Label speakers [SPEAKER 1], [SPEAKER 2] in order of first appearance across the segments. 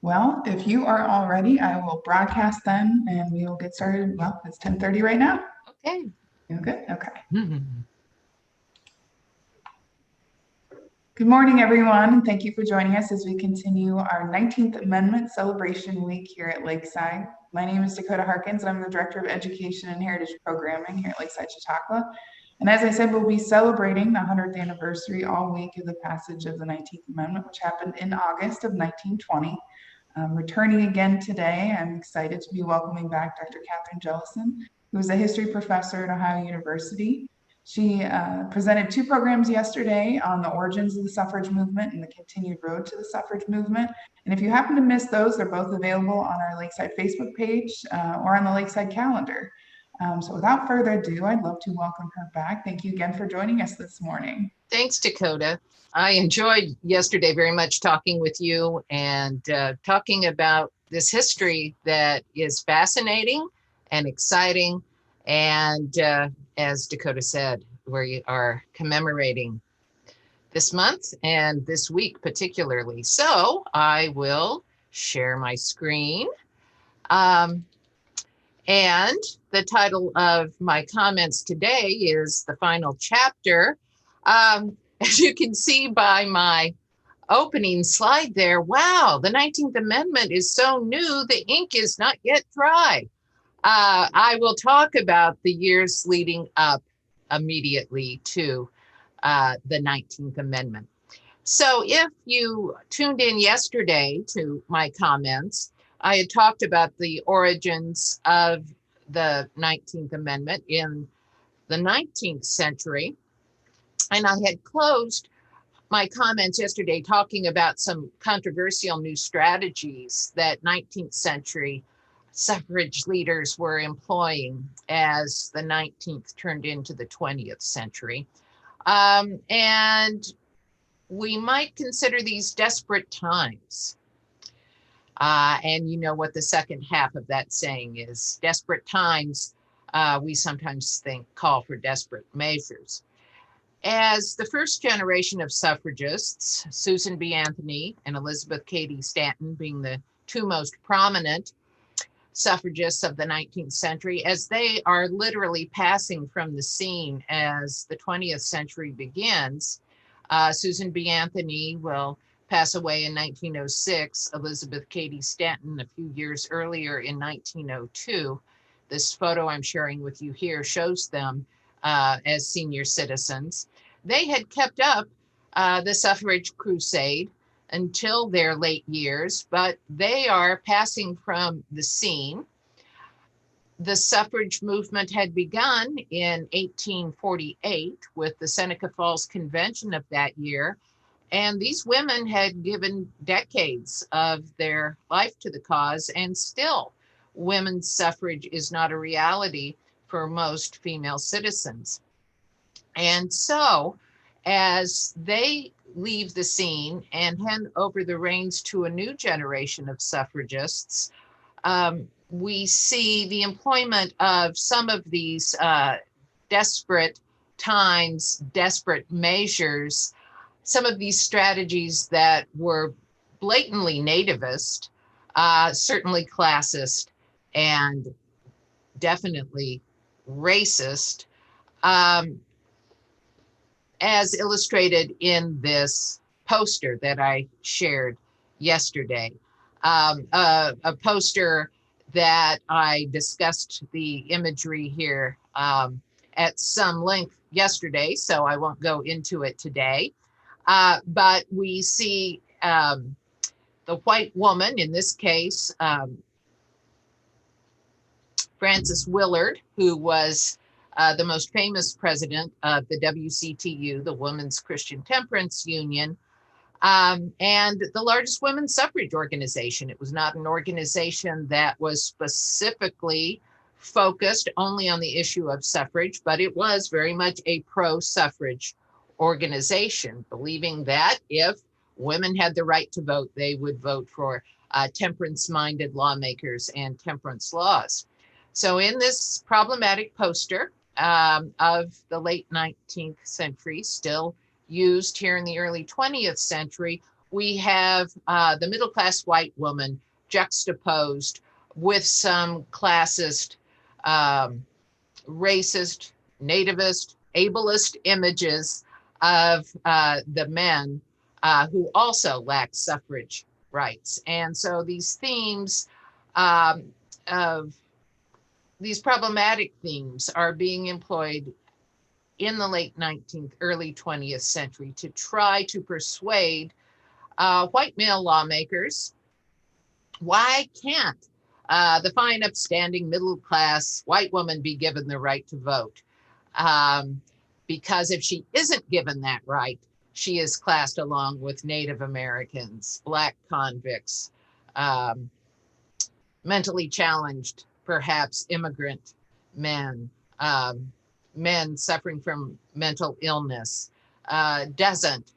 [SPEAKER 1] Well, if you are all ready, I will broadcast then and we will get started. Well, it's 10:30 right now.
[SPEAKER 2] Okay.
[SPEAKER 1] You good? Okay. Good morning, everyone, and thank you for joining us as we continue our 19th Amendment Celebration Week here at Lakeside. My name is Dakota Harkins, and I'm the Director of Education and Heritage Programming here at Lakeside Chautauqua. And as I said, we'll be celebrating the 100th anniversary all week of the passage of the 19th Amendment, which happened in August of 1920. Returning again today, I'm excited to be welcoming back Dr. Katherine Jellison, who is a history professor at Ohio University. She presented two programs yesterday on the origins of the suffrage movement and the continued road to the suffrage movement. And if you happen to miss those, they're both available on our Lakeside Facebook page or on the Lakeside calendar. So without further ado, I'd love to welcome her back. Thank you again for joining us this morning.
[SPEAKER 2] Thanks, Dakota. I enjoyed yesterday very much talking with you and talking about this history that is fascinating and exciting. And as Dakota said, we are commemorating this month and this week particularly. So I will share my screen. And the title of my comments today is The Final Chapter. As you can see by my opening slide there, wow, the 19th Amendment is so new, the ink is not yet dry. I will talk about the years leading up immediately to the 19th Amendment. So if you tuned in yesterday to my comments, I had talked about the origins of the 19th Amendment in the 19th century. And I had closed my comments yesterday talking about some controversial new strategies that 19th century suffrage leaders were employing as the 19th turned into the 20th century. And we might consider these desperate times. And you know what the second half of that saying is. Desperate times, we sometimes think call for desperate measures. As the first generation of suffragists, Susan B. Anthony and Elizabeth Cady Stanton being the two most prominent suffragists of the 19th century, as they are literally passing from the scene as the 20th century begins, Susan B. Anthony will pass away in 1906, Elizabeth Cady Stanton a few years earlier in 1902. This photo I'm sharing with you here shows them as senior citizens. They had kept up the suffrage crusade until their late years, but they are passing from the scene. The suffrage movement had begun in 1848 with the Seneca Falls Convention of that year. And these women had given decades of their life to the cause, and still women's suffrage is not a reality for most female citizens. And so as they leave the scene and hand over the reins to a new generation of suffragists, we see the employment of some of these desperate times, desperate measures, some of these strategies that were blatantly nativist, certainly classist, and definitely racist, as illustrated in this poster that I shared yesterday. A poster that I discussed the imagery here at some length yesterday, so I won't go into it today. But we see the white woman, in this case, Frances Willard, who was the most famous president of the WCTU, the Women's Christian Temperance Union, and the largest women's suffrage organization. It was not an organization that was specifically focused only on the issue of suffrage, but it was very much a pro-suffrage organization, believing that if women had the right to vote, they would vote for temperance-minded lawmakers and temperance laws. So in this problematic poster of the late 19th century, still used here in the early 20th century, we have the middle-class white woman juxtaposed with some classist, racist, nativist, ableist images of the men who also lack suffrage rights. And so these themes of these problematic themes are being employed in the late 19th, early 20th century to try to persuade white male lawmakers, why can't the fine, upstanding, middle-class white woman be given the right to vote? Because if she isn't given that right, she is classed along with Native Americans, Black convicts, mentally challenged, perhaps immigrant men, men suffering from mental illness. Doesn't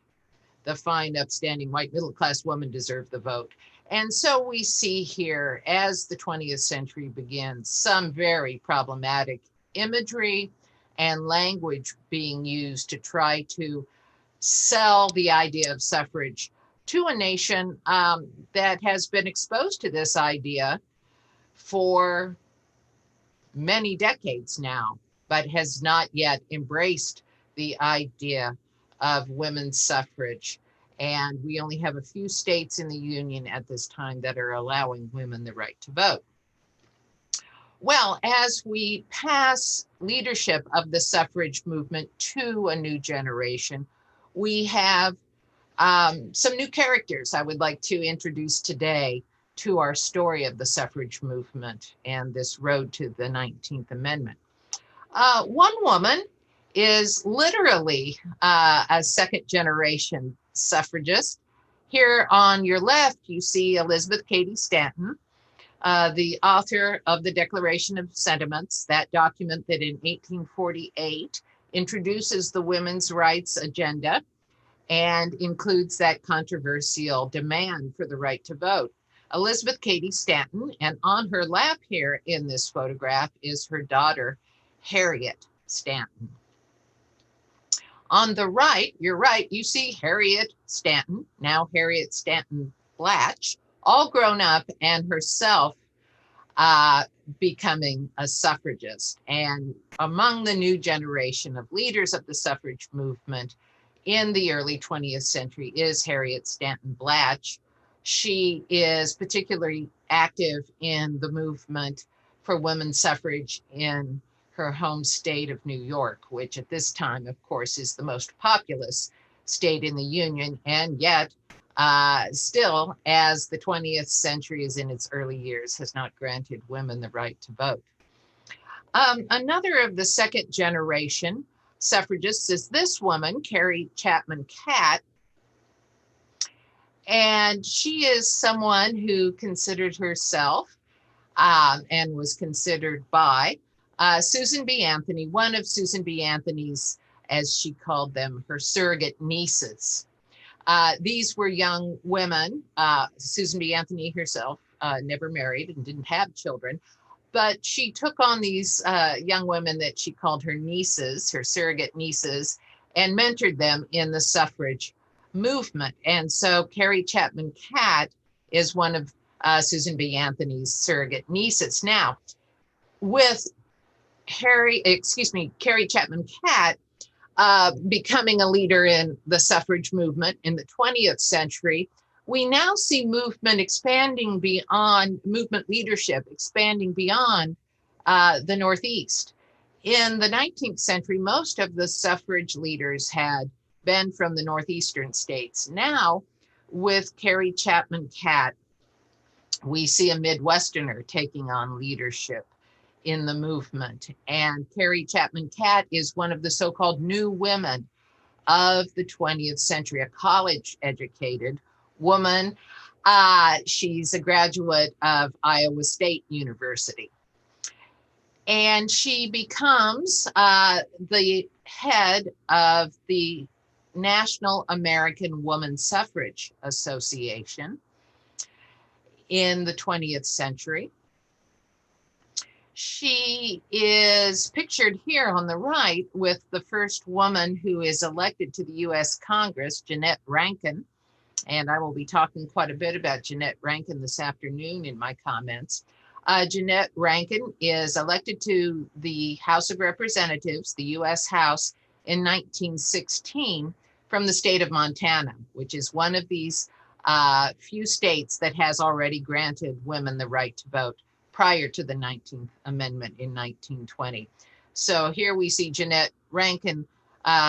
[SPEAKER 2] the fine, upstanding, white, middle-class woman deserve the vote? And so we see here, as the 20th century begins, some very problematic imagery and language being used to try to sell the idea of suffrage to a nation that has been exposed to this idea for many decades now, but has not yet embraced the idea of women's suffrage. And we only have a few states in the Union at this time that are allowing women the right to vote. Well, as we pass leadership of the suffrage movement to a new generation, we have some new characters I would like to introduce today to our story of the suffrage movement and this road to the 19th Amendment. One woman is literally a second generation suffragist. Here on your left, you see Elizabeth Cady Stanton, the author of the Declaration of Sentiments, that document that in 1848 introduces the women's rights agenda and includes that controversial demand for the right to vote. Elizabeth Cady Stanton, and on her lap here in this photograph is her daughter, Harriot Stanton. On the right, your right, you see Harriet Stanton, now Harriet Stanton Blatch, all grown up and herself becoming a suffragist. And among the new generation of leaders of the suffrage movement in the early 20th century is Harriet Stanton Blatch. She is particularly active in the movement for women's suffrage in her home state of New York, which at this time, of course, is the most populous state in the Union, and yet still, as the 20th century is in its early years, has not granted women the right to vote. Another of the second generation suffragists is this woman, Carrie Chapman Catt, and she is someone who considered herself and was considered by Susan B. Anthony, one of Susan B. Anthony's, as she called them, her surrogate nieces. These were young women. Susan B. Anthony herself never married and didn't have children, but she took on these young women that she called her nieces, her surrogate nieces, and mentored them in the suffrage movement. And so Carrie Chapman Catt is one of Susan B. Anthony's surrogate nieces. Now, with Carrie Chapman Catt becoming a leader in the suffrage movement in the 20th century, we now see movement leadership expanding beyond the Northeast. In the 19th century, most of the suffrage leaders had been from the Northeastern states. Now, with Carrie Chapman Catt, we see a Midwesterner taking on leadership in the movement. And Carrie Chapman Catt is one of the so-called new women of the 20th century, a college-educated woman. She's a graduate of Iowa State University. And she becomes the head of the National American Woman Suffrage Association in the 20th century. She is pictured here on the right with the first woman who is elected to the U.S. Congress, Jeannette Rankin. and I will be talking quite a bit about Jeannette Rankin this afternoon in my comments. Jeannette Rankin is elected to the House of Representatives, the U.S. House, in 1916 from the state of Montana, which is one of these few states that has already granted women the right to vote prior to the 19th Amendment in 1920. So here we see Jeannette Rankin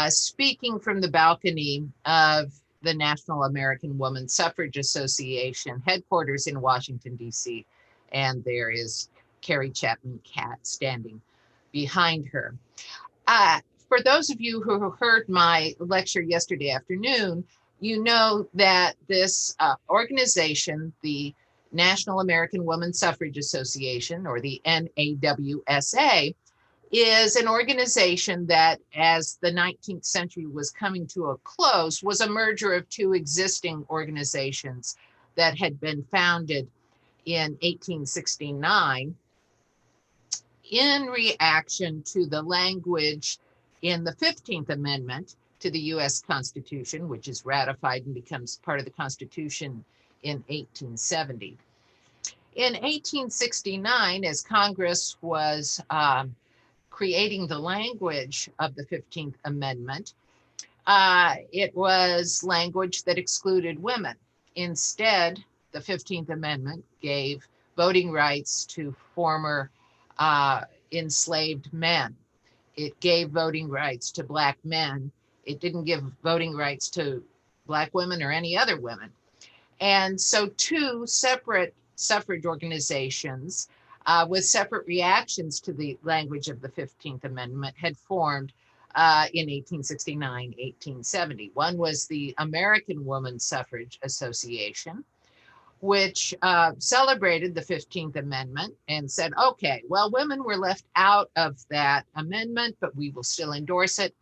[SPEAKER 2] speaking from the balcony of the National American Woman Suffrage Association headquarters in Washington, D.C. And there is Carrie, Chapman, Catt standing behind her. For those of you who heard my lecture yesterday afternoon, you know that this organization, the National American Woman Suffrage Association, or the NAWSA, is an organization that, as the 19th century was coming to a close, was a merger of two existing organizations that had been founded in 1869 in reaction to the language in the 15th Amendment to the US Constitution, which is ratified and becomes part of the Constitution in 1870. In 1869, as Congress was creating the language of the 15th Amendment, it was language that excluded women. Instead, the 15th Amendment gave voting rights to former enslaved men. It gave voting rights to Black men. It didn't give voting rights to Black women or any other women. And so two separate suffrage organizations with separate reactions to the language of the 15th Amendment had formed in 1869, 1870. One was the American Woman Suffrage Association, which celebrated the 15th Amendment and said, okay, well, women were left out of that amendment, but we will still endorse it.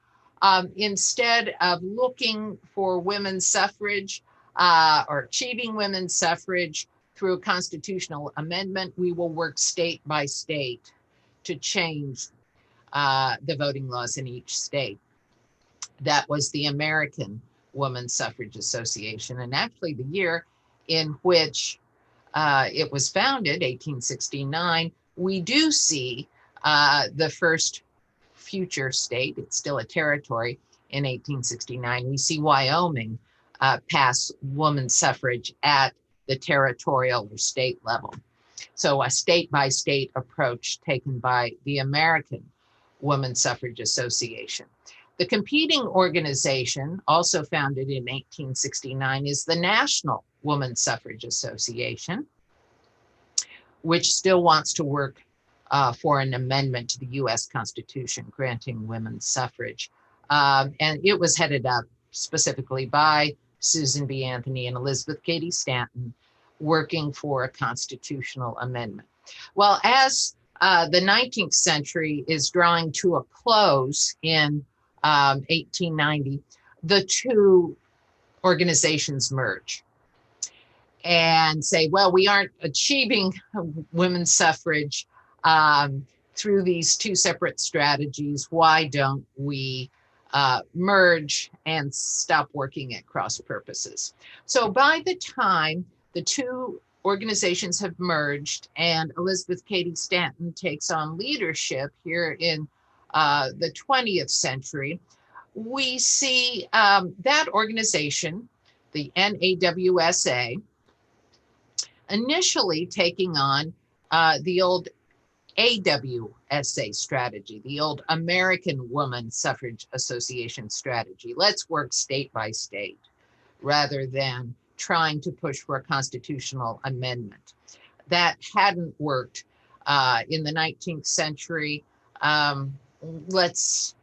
[SPEAKER 2] Instead of looking for women's suffrage or achieving women's suffrage through a constitutional amendment, we will work state by state to change the voting laws in each state. That was the American Woman Suffrage Association. And actually the year in which it was founded, 1869, we do see the first future state, it's still a territory, in 1869. We see Wyoming pass women's suffrage at the territorial or state level. So a state by state approach taken by the American Woman Suffrage Association. The competing organization, also founded in 1869, is the National Woman Suffrage Association, which still wants to work for an amendment to the US Constitution granting women's suffrage. And it was headed up specifically by Susan B. Anthony and Elizabeth Cady Stanton, working for a constitutional amendment. Well, as the 19th century is drawing to a close in 1890, the two organizations merge and say, well, we aren't achieving women's suffrage through these two separate strategies. Why don't we merge and stop working at cross purposes? So by the time the two organizations have merged and Elizabeth Cady Stanton takes on leadership here in the 20th century, we see that organization, the NAWSA, initially taking on the old AWSA strategy, the old American Woman Suffrage Association strategy. Let's work state by state rather than trying to push for a constitutional amendment. That hadn't worked in the 19th century. Let's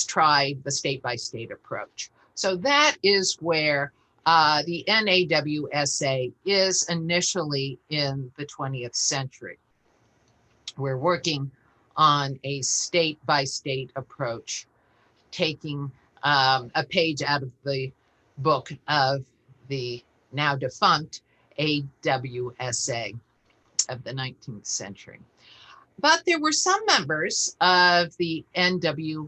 [SPEAKER 2] try the state by state approach. So that is where the NAWSA is initially in the 20th century. We're working on a state by state approach, taking a page out of the book of the now defunct AWSA of the 19th century. But there were some members of the NAWSA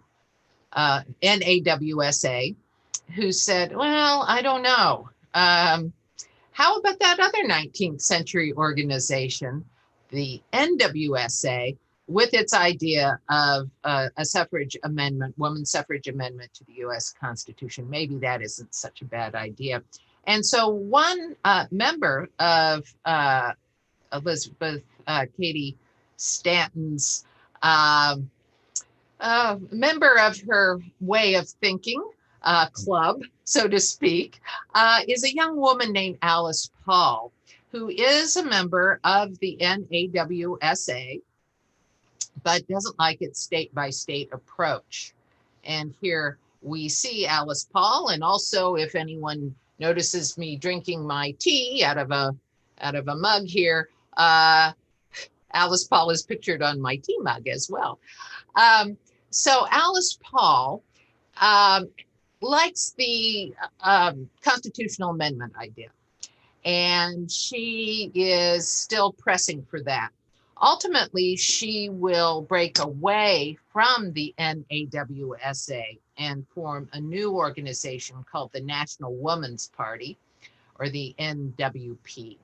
[SPEAKER 2] who said, well, I don't know. How about that other 19th century organization, the NWSA, with its idea of a suffrage amendment, women's suffrage amendment to the US Constitution? Maybe that isn't such a bad idea. And so one member of Elizabeth Cady Stanton's member of her way of thinking club, so to speak, is a young woman named Alice Paul, who is a member of the NAWSA, but doesn't like its state-by-state approach. And here we see Alice Paul, and also if anyone notices me drinking my tea out of a mug here, Alice Paul is pictured on my tea mug as well. So Alice Paul likes the constitutional amendment idea, and she is still pressing for that. Ultimately, she will break away from the NAWSA and form a new organization called the National Woman's Party, or the NWP.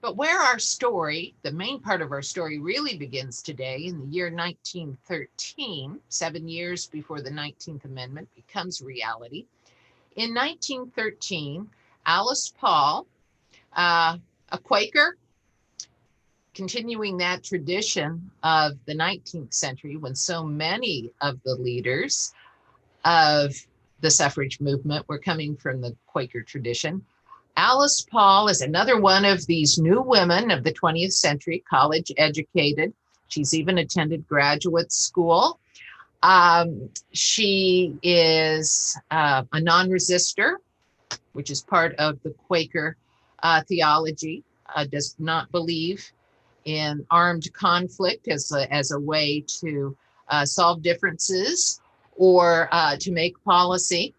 [SPEAKER 2] But where our story, the main part of our story, really begins today in the year 1913, 7 years before the 19th Amendment becomes reality. In 1913, Alice Paul, a Quaker, continuing that tradition of the 19th century when so many of the leaders of the suffrage movement were coming from the Quaker tradition. Alice Paul is another one of these new women of the 20th century, college educated. She's even attended graduate school. She is a non-resistor, which is part of the Quaker theology, does not believe in armed conflict as a way to solve differences or to make policy.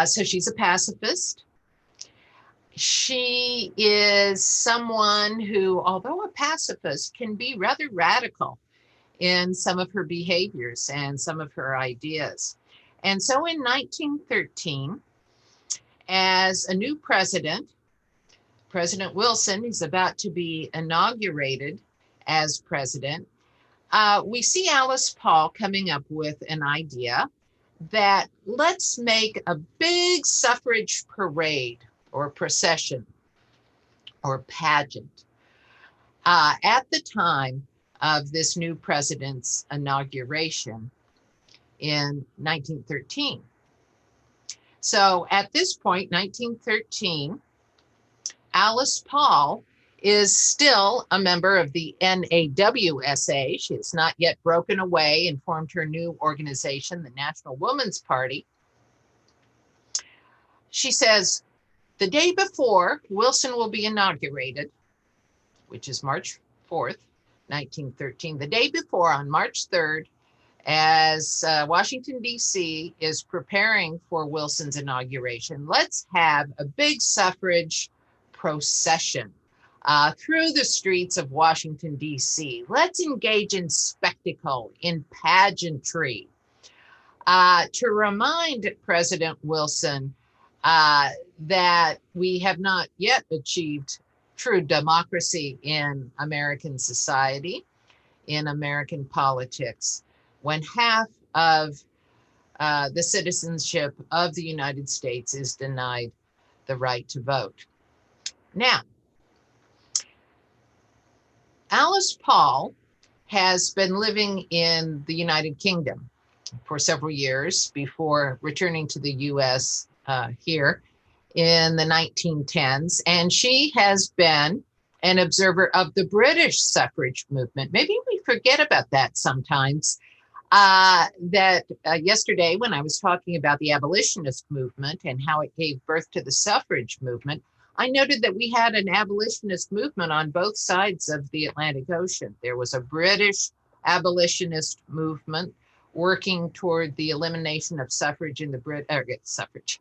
[SPEAKER 2] So she's a pacifist. She is someone who, although a pacifist, can be rather radical in some of her behaviors and some of her ideas. And so in 1913, as a new president, President Wilson is about to be inaugurated as president, we see Alice Paul coming up with an idea that let's make a big suffrage parade or procession or pageant at the time of this new president's inauguration in 1913. So at this point, 1913, Alice Paul is still a member of the NAWSA. She has not yet broken away and formed her new organization, the National Woman's Party. She says, the day before Wilson will be inaugurated, which is March 4th, 1913, the day before, on March 3rd, as Washington, D.C. is preparing for Wilson's inauguration, let's have a big suffrage procession through the streets of Washington, D.C. Let's engage in spectacle, in pageantry, to remind President Wilson that we have not yet achieved true democracy in American society, in American politics, when half of the citizenship of the United States is denied the right to vote. Now, Alice Paul has been living in the United Kingdom for several years before returning to the US here in the 1910s, and she has been an observer of the British suffrage movement. Maybe we forget about that sometimes. Yesterday, when I was talking about the abolitionist movement and how it gave birth to the suffrage movement, I noted that we had an abolitionist movement on both sides of the Atlantic Ocean. There was a British abolitionist movement working toward the elimination of suffrage in the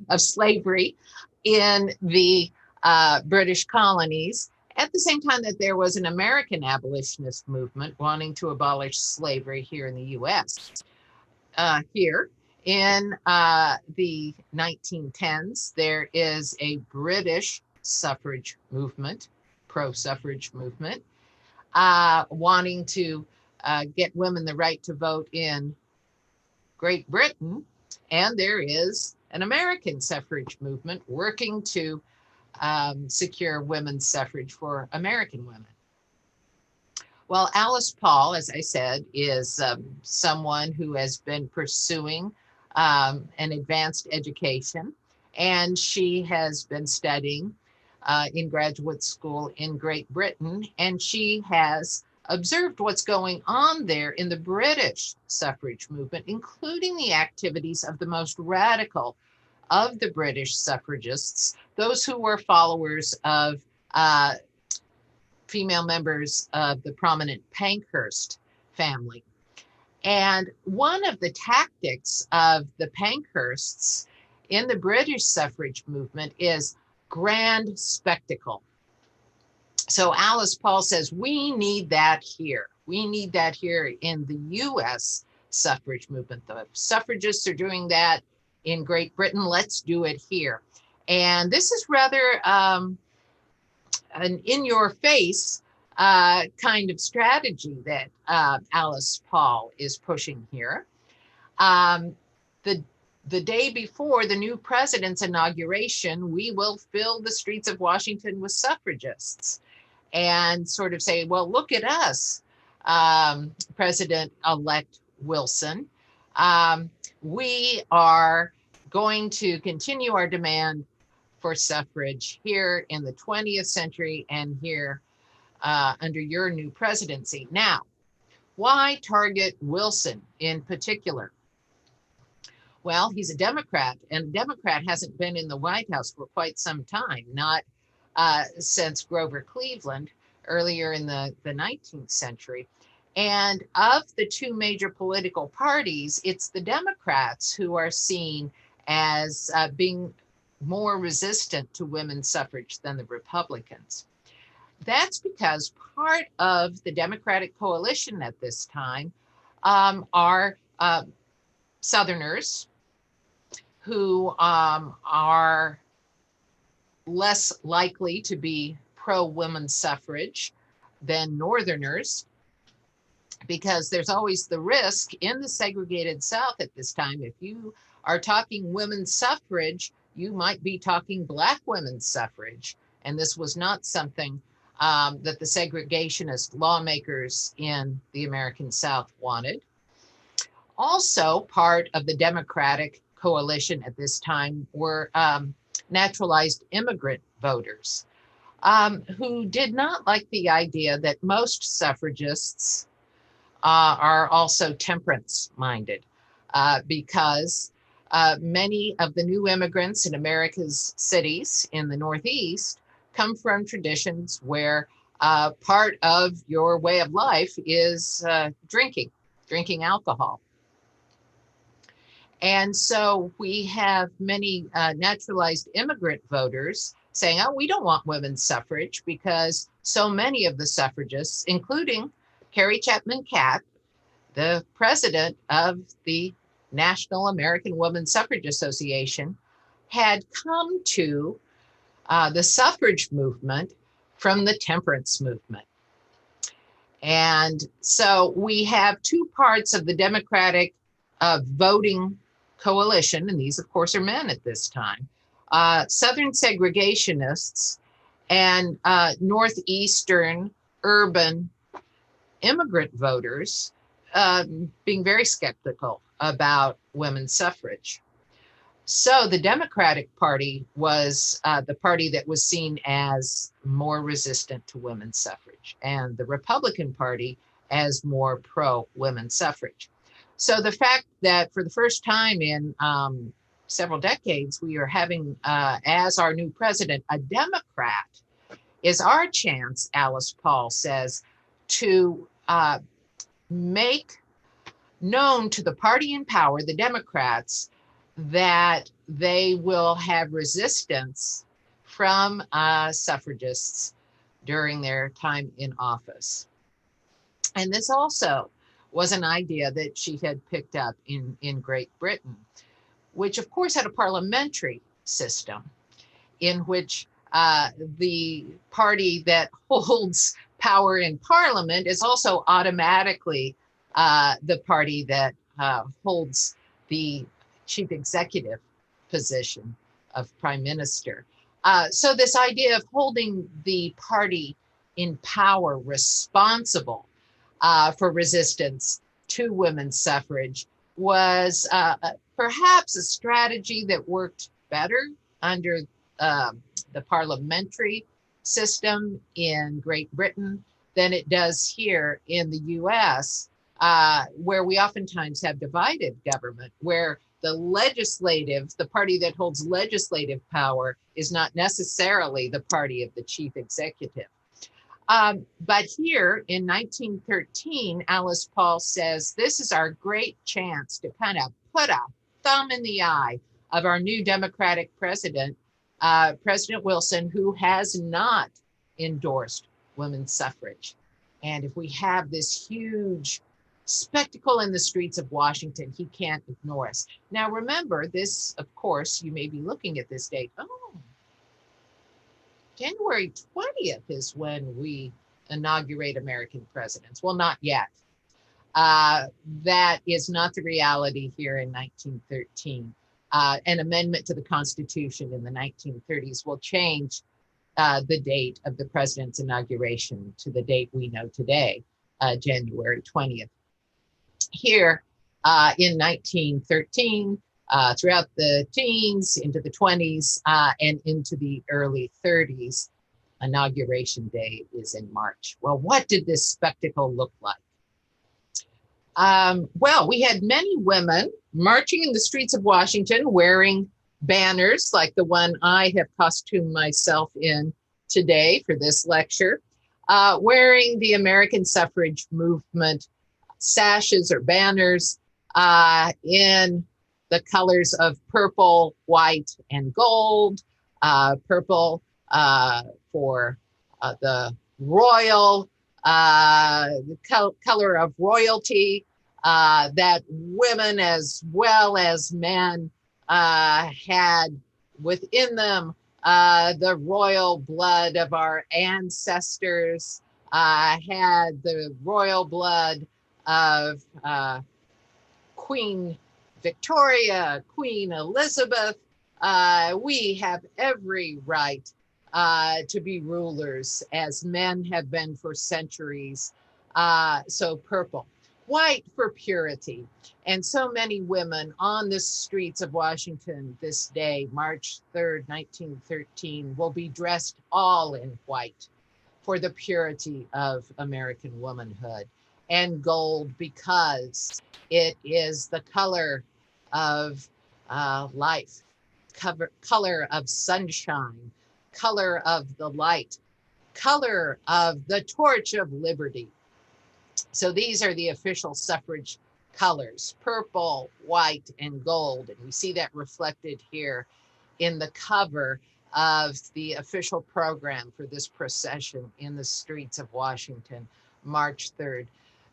[SPEAKER 2] of slavery in the British colonies, at the same time that there was an American abolitionist movement wanting to abolish slavery here in the US. Here In the 1910s, there is a British suffrage movement, pro-suffrage movement, wanting to get women the right to vote in Great Britain. And there is an American suffrage movement working to secure women's suffrage for American women. Well, Alice Paul, as I said, is someone who has been pursuing an advanced education, and she has been studying in graduate school in Great Britain, and she has observed what's going on there in the British suffrage movement, including the activities of the most radical of the British suffragists, those who were followers of female members of the prominent Pankhurst family. And one of the tactics of the Pankhursts in the British suffrage movement is grand spectacle. So Alice Paul says, we need that here. We need that here in the US suffrage movement. The suffragists are doing that in Great Britain. Let's do it here. And this is rather an in-your-face kind of strategy that Alice Paul is pushing here. The day before the new president's inauguration, we will fill the streets of Washington with suffragists and sort of say, well, look at us, President-elect Wilson. We are going to continue our demand for suffrage here in the 20th century and here under your new presidency. Now, why target Wilson in particular? Well, he's a Democrat, and a Democrat hasn't been in the White House for quite some time, not since Grover Cleveland earlier in the 19th century. And of the two major political parties, it's the Democrats who are seen as being more resistant to women's suffrage than the Republicans. That's because part of the Democratic coalition at this time are Southerners who are less likely to be pro-women's suffrage than Northerners, because there's always the risk in the segregated South at this time. If you are talking women's suffrage, you might be talking Black women's suffrage. And this was not something that the segregationist lawmakers in the American South wanted. Also, part of the Democratic coalition at this time were naturalized immigrant voters who did not like the idea that most suffragists are also temperance-minded because many of the new immigrants in America's cities in the Northeast come from traditions where part of your way of life is drinking alcohol. And so we have many naturalized immigrant voters saying, oh, we don't want women's suffrage because so many of the suffragists, including Carrie, Chapman, Catt, the president of the National American Women's Suffrage Association, had come to the suffrage movement from the temperance movement. And so we have two parts of the Democratic voting coalition, and these, of course, are men at this time, Southern segregationists and Northeastern urban immigrant voters being very skeptical about women's suffrage. So the Democratic Party was the party that was seen as more resistant to women's suffrage, and the Republican Party as more pro-women's suffrage. So the fact that for the first time in several decades, we are having as our new president a Democrat is our chance, Alice Paul says, to make known to the party in power, the Democrats, that they will have resistance from suffragists during their time in office. And this also was an idea that she had picked up in Great Britain, which of course had a parliamentary system in which the party that holds power in parliament is also automatically the party that holds the chief executive position of prime minister. So this idea of holding the party in power responsible for resistance to women's suffrage was perhaps a strategy that worked better under the parliamentary system in Great Britain than it does here in the US, where we oftentimes have divided government, where the party that holds legislative power is not necessarily the party of the chief executive. But here in 1913, Alice Paul says, this is our great chance to kind of put a thumb in the eye of our new Democratic president, President Wilson, who has not endorsed women's suffrage. And if we have this huge spectacle in the streets of Washington, he can't ignore us. Now, remember this, of course, you may be looking at this date. Oh, January 20th is when we inaugurate American presidents. Well, not yet. That is not the reality here in 1913. An amendment to the Constitution in the 1930s will change the date of the president's inauguration to the date we know today, January 20th. Here in 1913, throughout the teens, into the 20s, and into the early 30s, inauguration day is in March. Well, what did this spectacle look like? Well, we had many women marching in the streets of Washington wearing banners like the one I have costumed myself in today for this lecture, wearing the American suffrage movement sashes or banners in the colors of purple, white, and gold. Purple for the royal, the color of royalty, that women as well as men had within them the royal blood of our ancestors, had the royal blood of Queen Victoria, Queen Elizabeth. We have every right to be rulers, as men have been for centuries. So purple. White for purity. And so many women on the streets of Washington this day, March 3rd, 1913, will be dressed all in white for the purity of American womanhood. And gold because it is the color of life, color of sunshine, color of the light, color of the torch of liberty. So these are the official suffrage colors, purple, white, and gold. And we see that reflected here in the cover of the official program for this procession in the streets of Washington, March 3rd,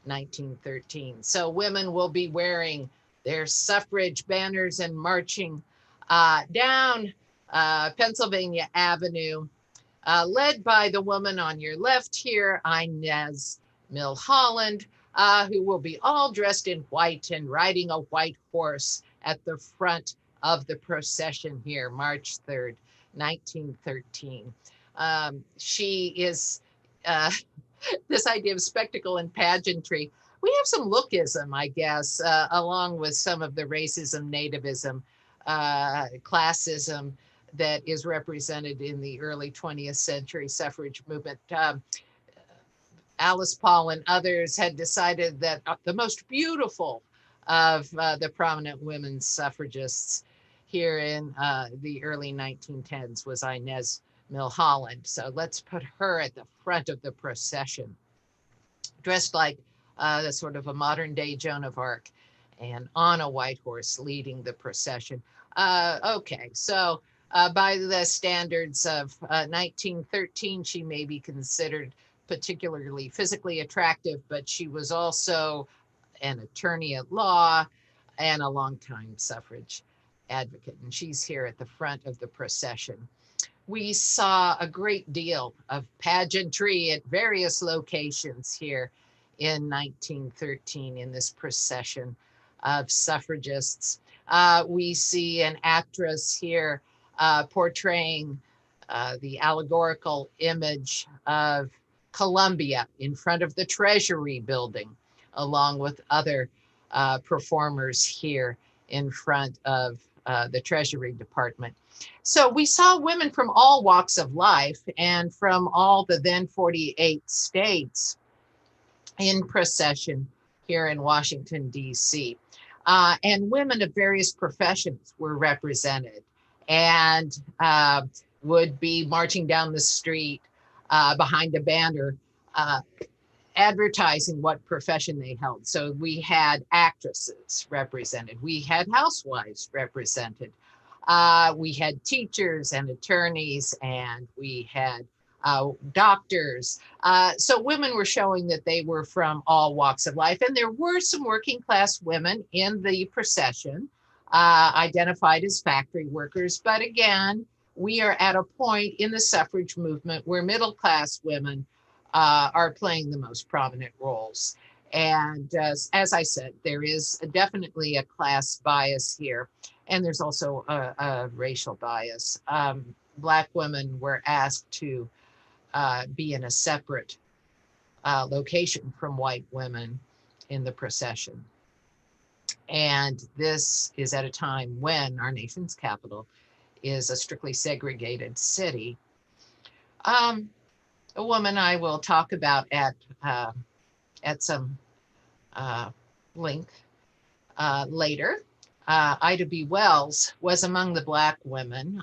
[SPEAKER 2] 1913. So women will be wearing their suffrage banners and marching down Pennsylvania Avenue, led by the woman on your left here, Inez Milholland, who will be all dressed in white and riding a white horse at the front of the procession here, March 3rd, 1913. She is, this idea of spectacle and pageantry, we have some lookism, I guess, along with some of the racism, nativism, classism that is represented in the early 20th century suffrage movement. Alice Paul and others had decided that the most beautiful of the prominent women suffragists here in the early 1910s was Inez Milholland. So let's put her at the front of the procession, dressed like the sort of a modern day Joan of Arc and on a white horse leading the procession. Okay, so by the standards of 1913, she may be considered particularly physically attractive, but she was also an attorney at law, and a longtime suffrage advocate. And she's here at the front of the procession. We saw a great deal of pageantry at various locations here in 1913 in this procession of suffragists. We see an actress here portraying the allegorical image of Columbia in front of the Treasury building, along with other performers here in front of the Treasury Department. So we saw women from all walks of life and from all the then 48 states in procession here in Washington, D.C. And women of various professions were represented and would be marching down the street behind a banner advertising what profession they held. So we had actresses represented, we had housewives represented, we had teachers and attorneys, and we had doctors. So women were showing that they were from all walks of life. And there were some working class women in the procession, identified as factory workers. But again, we are at a point in the suffrage movement where middle class women are playing the most prominent roles. And as I said, there is definitely a class bias here. And there's also a racial bias. Black women were asked to be in a separate location from white women in the procession. And this is at a time when our nation's capital is a strictly segregated city. A woman I will talk about at some length later, Ida B. Wells, was among the Black women,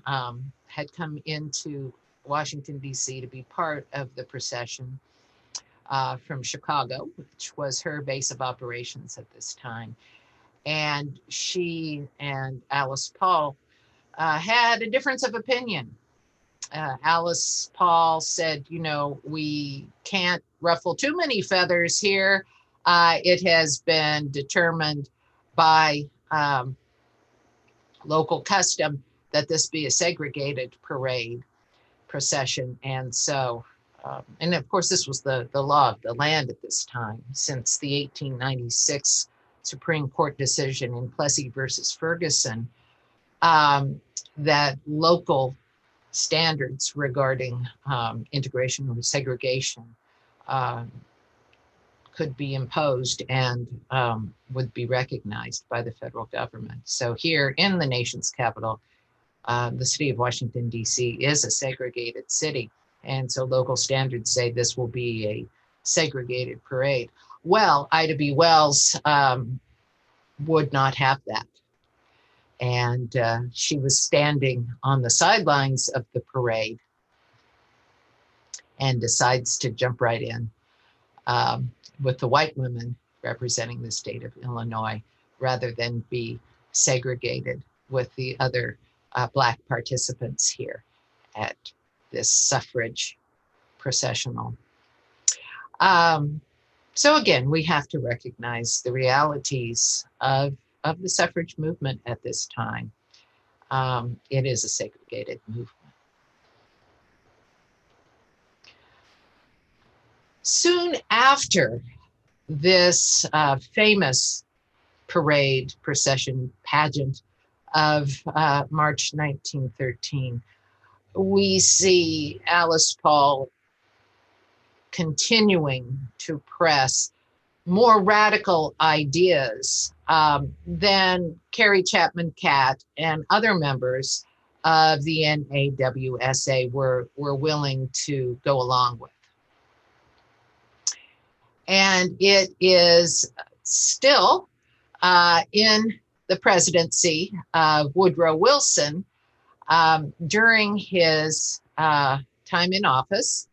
[SPEAKER 2] had come into Washington, D.C. to be part of the procession from Chicago, which was her base of operations at this time. And she and Alice Paul had a difference of opinion. Alice Paul said, you know, we can't ruffle too many feathers here. It has been determined by local custom that this be a segregated parade procession. And so, and of course, this was the law of the land at this time, since the 1896 Supreme Court decision in Plessy versus Ferguson, that local standards regarding integration or segregation could be imposed and would be recognized by the federal government. So here in the nation's capital, the city of Washington, D.C. is a segregated city. And so local standards say this will be a segregated parade. Well, Ida B. Wells would not have that. And she was standing on the sidelines of the parade and decides to jump right in with the white women representing the state of Illinois, rather than be segregated with the other Black participants here at this suffrage processional. So again, we have to recognize the realities of the suffrage movement at this time. It is a segregated movement. Soon after this famous parade, procession, pageant of March 1913, we see Alice Paul continuing to press more radical ideas than Carrie, Chapman, Catt, and other members of the NAWSA were willing to go along with. And it is still in the presidency of Woodrow Wilson during his time in office.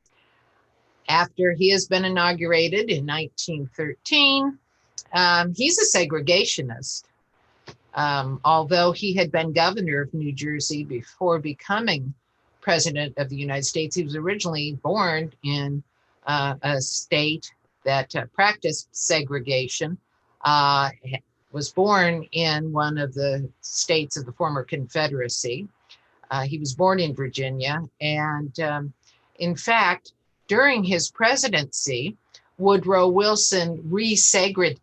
[SPEAKER 2] After he has been inaugurated in 1913, he's a segregationist. Although he had been governor of New Jersey before becoming president of the United States, he was originally born in a state that practiced segregation, was born in one of the states of the former Confederacy. He was born in Virginia. And in fact, during his presidency, Woodrow Wilson resegregates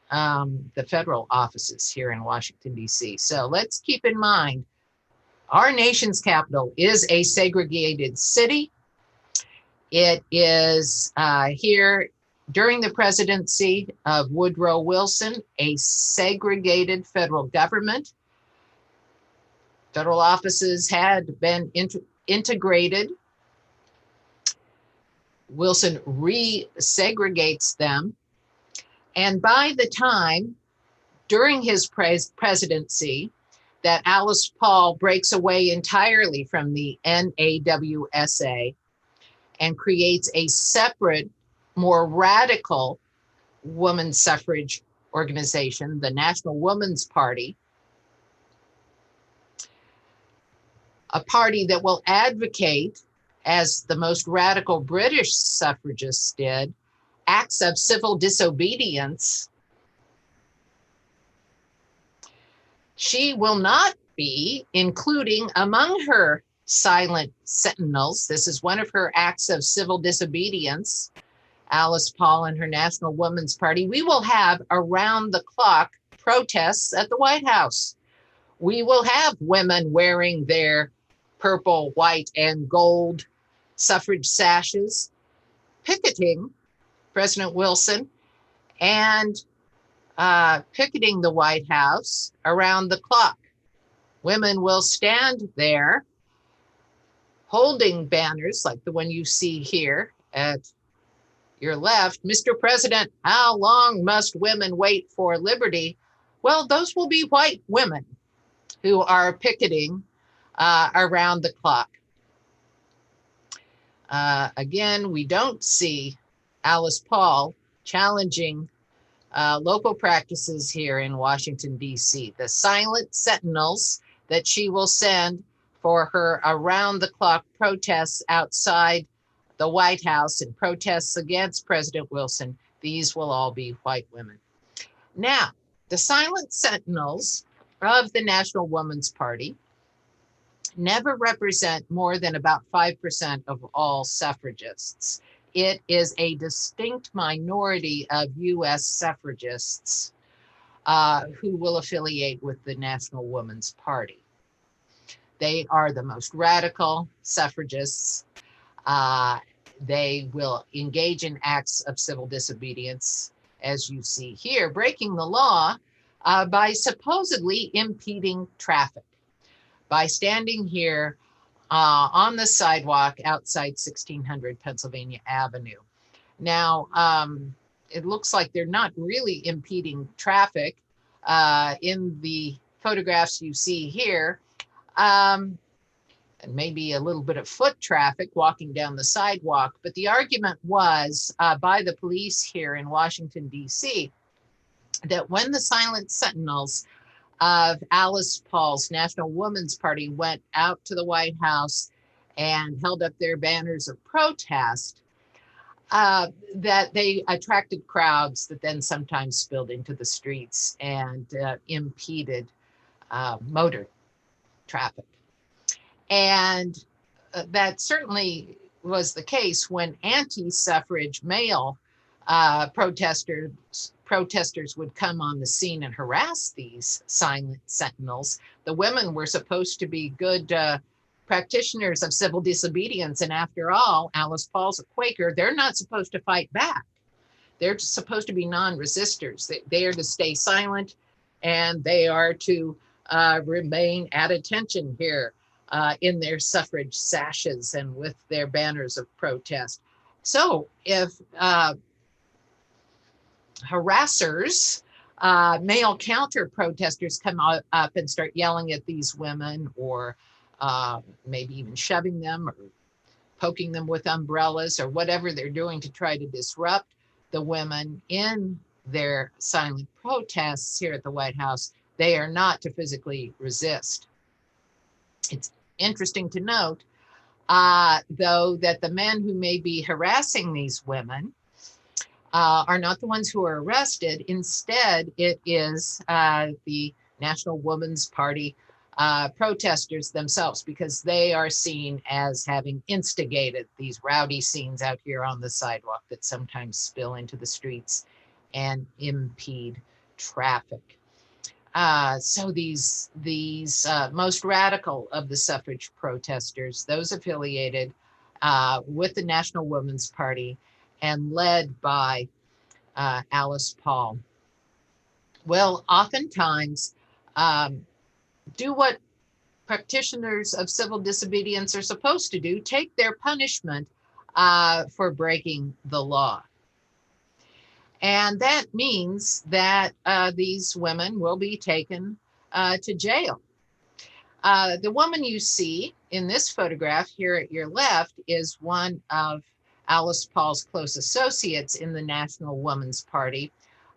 [SPEAKER 2] the federal offices here in Washington, D.C. So let's keep in mind, our nation's capital is a segregated city. It is here during the presidency of Woodrow Wilson, a segregated federal government. Federal offices had been integrated. Wilson resegregates them. And by the time, during his presidency, that Alice Paul breaks away entirely from the NAWSA and creates a separate, more radical women's suffrage organization, the National Women's Party, a party that will advocate, as the most radical British suffragists did, acts of civil disobedience. She will not be including among her silent sentinels. This is one of her acts of civil disobedience. Alice Paul and her National Women's Party. We will have around-the-clock protests at the White House. We will have women wearing their purple, white, and gold suffrage sashes, picketing President Wilson and picketing the White House around the clock. Women will stand there holding banners like the one you see here at your left. Mr. President, how long must women wait for liberty? Well, those will be white women who are picketing around the clock. Again, we don't see Alice Paul challenging local practices here in Washington, D.C. The silent sentinels that she will send for her around-the-clock protests outside the White House and protests against President Wilson, these will all be white women. Now, the silent sentinels of the National Women's Party never represent more than about 5% of all suffragists. It is a distinct minority of U.S. suffragists who will affiliate with the National Women's Party. They are the most radical suffragists. They will engage in acts of civil disobedience, as you see here, breaking the law by supposedly impeding traffic, by standing here on the sidewalk outside 1600 Pennsylvania Avenue. Now, it looks like they're not really impeding traffic in the photographs you see here. And maybe a little bit of foot traffic walking down the sidewalk. But the argument was by the police here in Washington, D.C., that when the silent sentinels of Alice Paul's National Women's Party went out to the White House and held up their banners of protest, that they attracted crowds that then sometimes spilled into the streets and impeded motor traffic. And that certainly was the case when anti-suffrage male protesters would come on the scene and harass these silent sentinels. The women were supposed to be good practitioners of civil disobedience. And after all, Alice Paul's a Quaker. They're not supposed to fight back. They're supposed to be non-resistors. They are to stay silent, and they are to remain at attention here in their suffrage sashes and with their banners of protest. So if harassers, male counter protesters come up and start yelling at these women, or maybe even shoving them or poking them with umbrellas or whatever they're doing to try to disrupt the women in their silent protests here at the White House, they are not to physically resist. It's interesting to note, though, that the men who may be harassing these women are not the ones who are arrested. Instead, it is the National Woman's Party protesters themselves, because they are seen as having instigated these rowdy scenes out here on the sidewalk that sometimes spill into the streets and impede traffic. So these most radical of the suffrage protesters, those affiliated with the National Woman's Party and led by Alice Paul, will oftentimes do what practitioners of civil disobedience are supposed to do: take their punishment for breaking the law. And that means that these women will be taken to jail. The woman you see in this photograph here at your left is one of Alice Paul's close associates in the National Woman's Party,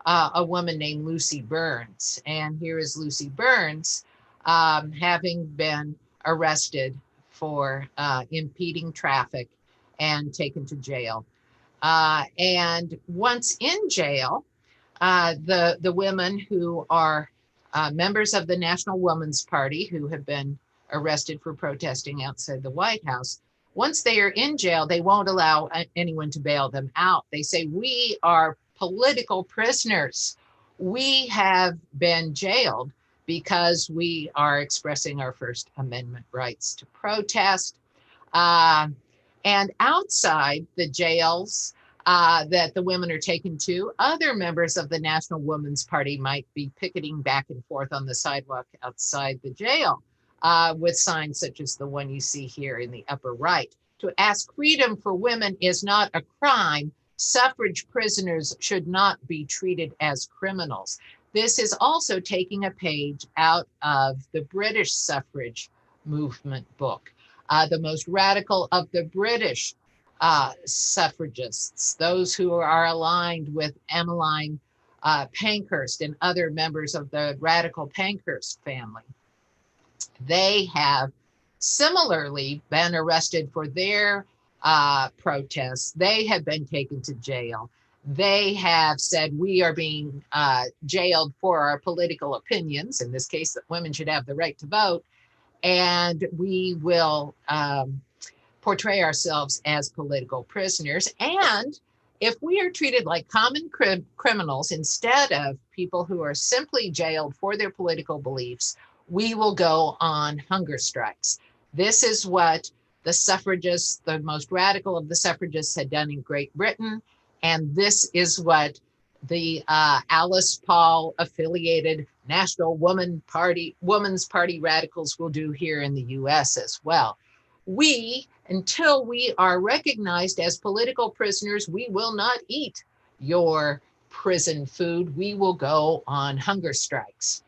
[SPEAKER 2] a woman named Lucy Burns. And here is Lucy Burns having been arrested for impeding traffic and taken to jail. And once in jail, the women who are members of the National Woman's Party who have been arrested for protesting outside the White House, once they are in jail, they won't allow anyone to bail them out. They say, we are political prisoners. We have been jailed because we are expressing our First Amendment rights to protest. And outside the jails that the women are taken to, other members of the National Woman's Party might be picketing back and forth on the sidewalk outside the jail with signs such as the one you see here in the upper right. To ask freedom for women is not a crime. Suffrage prisoners should not be treated as criminals. This is also taking a page out of the British suffrage movement book. The most radical of the British suffragists, those who are aligned with Emmeline Pankhurst and other members of the radical Pankhurst family. They have similarly been arrested for their protests. They have been taken to jail. They have said, we are being jailed for our political opinions, in this case, that women should have the right to vote, and we will portray ourselves as political prisoners. And if we are treated like common criminals instead of people who are simply jailed for their political beliefs, we will go on hunger strikes. This is what the suffragists, the most radical of the suffragists, had done in Great Britain. And this is what the Alice Paul affiliated National Woman's Party radicals will do here in the US as well. Until we are recognized as political prisoners, we will not eat your prison food. We will go on hunger strikes.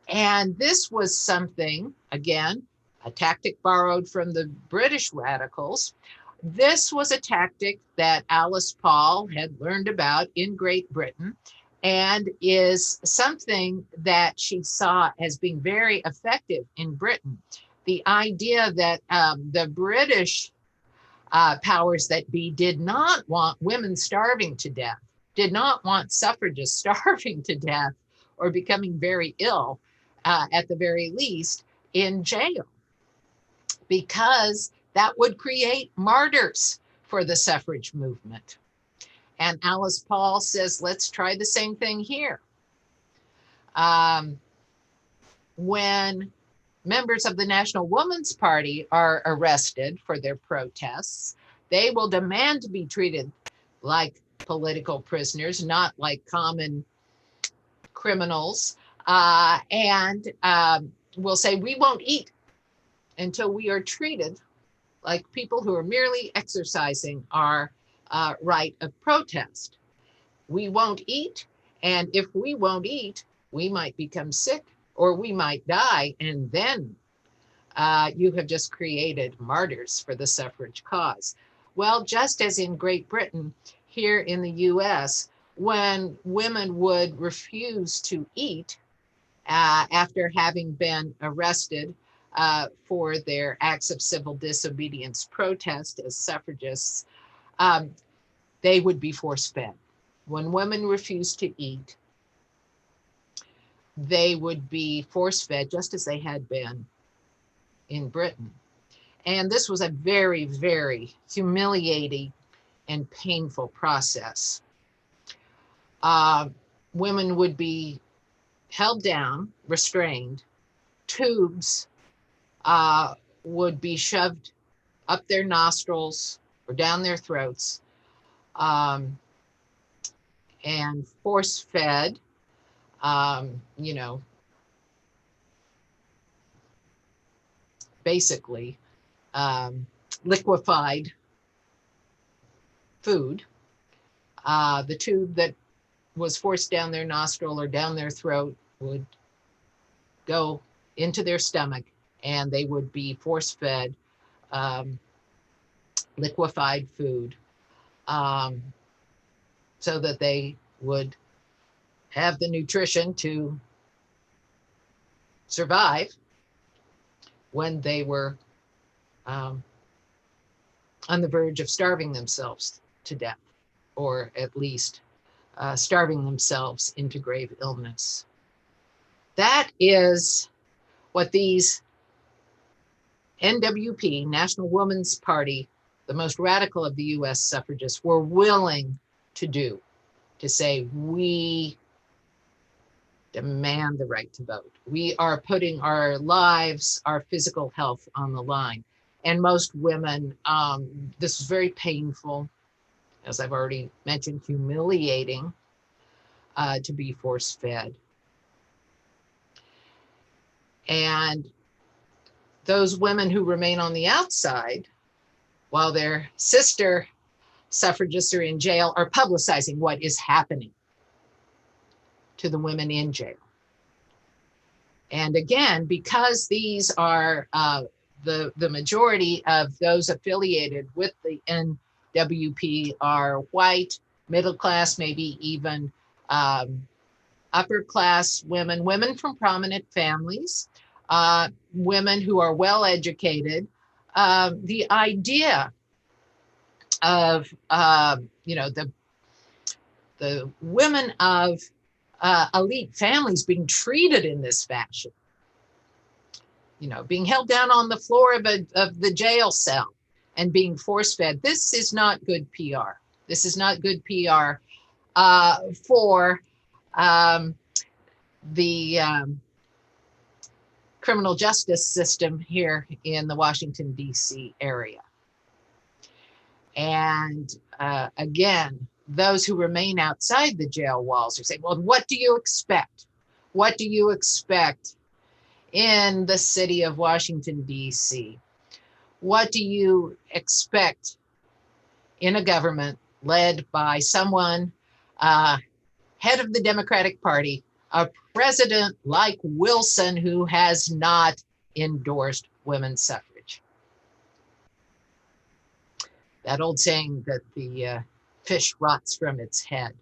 [SPEAKER 2] And this was something, again, a tactic borrowed from the British radicals. This was a tactic that Alice Paul had learned about in Great Britain, and is something that she saw as being very effective in Britain. The idea that the British powers that be did not want women starving to death, did not want suffragists starving to death or becoming very ill, at the very least, in jail, because that would create martyrs for the suffrage movement. And Alice Paul says, let's try the same thing here. When members of the National Woman's Party are arrested for their protests, they will demand to be treated like political prisoners, not like common criminals, and will say, we won't eat until we are treated like people who are merely exercising our right of protest. We won't eat, and if we won't eat, we might become sick or we might die, and then you have just created martyrs for the suffrage cause. Well, just as in Great Britain, here in the US, when women would refuse to eat after having been arrested for their acts of civil disobedience protest as suffragists, they would be force-fed. when women refused to eat, they would be force-fed just as they had been in Britain. And this was a very, very humiliating and painful process. Women would be held down, restrained. Tubes would be shoved up their nostrils or down their throats, and force-fed, basically liquefied food. The tube that was forced down their nostril or down their throat would go into their stomach, and they would be force-fed liquefied food, so that they would have the nutrition to survive when they were on the verge of starving themselves to death, or at least starving themselves into grave illness. That is what these NWP, National Women's Party, the most radical of the US suffragists, were willing to do, to say, we demand the right to vote. We are putting our lives, our physical health on the line. And most women, this was very painful, as I've already mentioned, humiliating to be force-fed. And those women who remain on the outside, while their sister suffragists are in jail, are publicizing what is happening to the women in jail. And again, because these are the majority of those affiliated with the NWP are white, middle class, maybe even upper class women, women from prominent families, women who are well educated. The idea of the women of elite families being treated in this fashion, being held down on the floor of the jail cell and being force-fed. This is not good PR. This is not good PR for the criminal justice system here in the Washington, D.C. area. And again, those who remain outside the jail walls are saying, well, what do you expect? What do you expect in the city of Washington, D.C.? What do you expect in a government led by someone, head of the Democratic Party, a president like Wilson, who has not endorsed women's suffrage? That old saying that the fish rots from its head.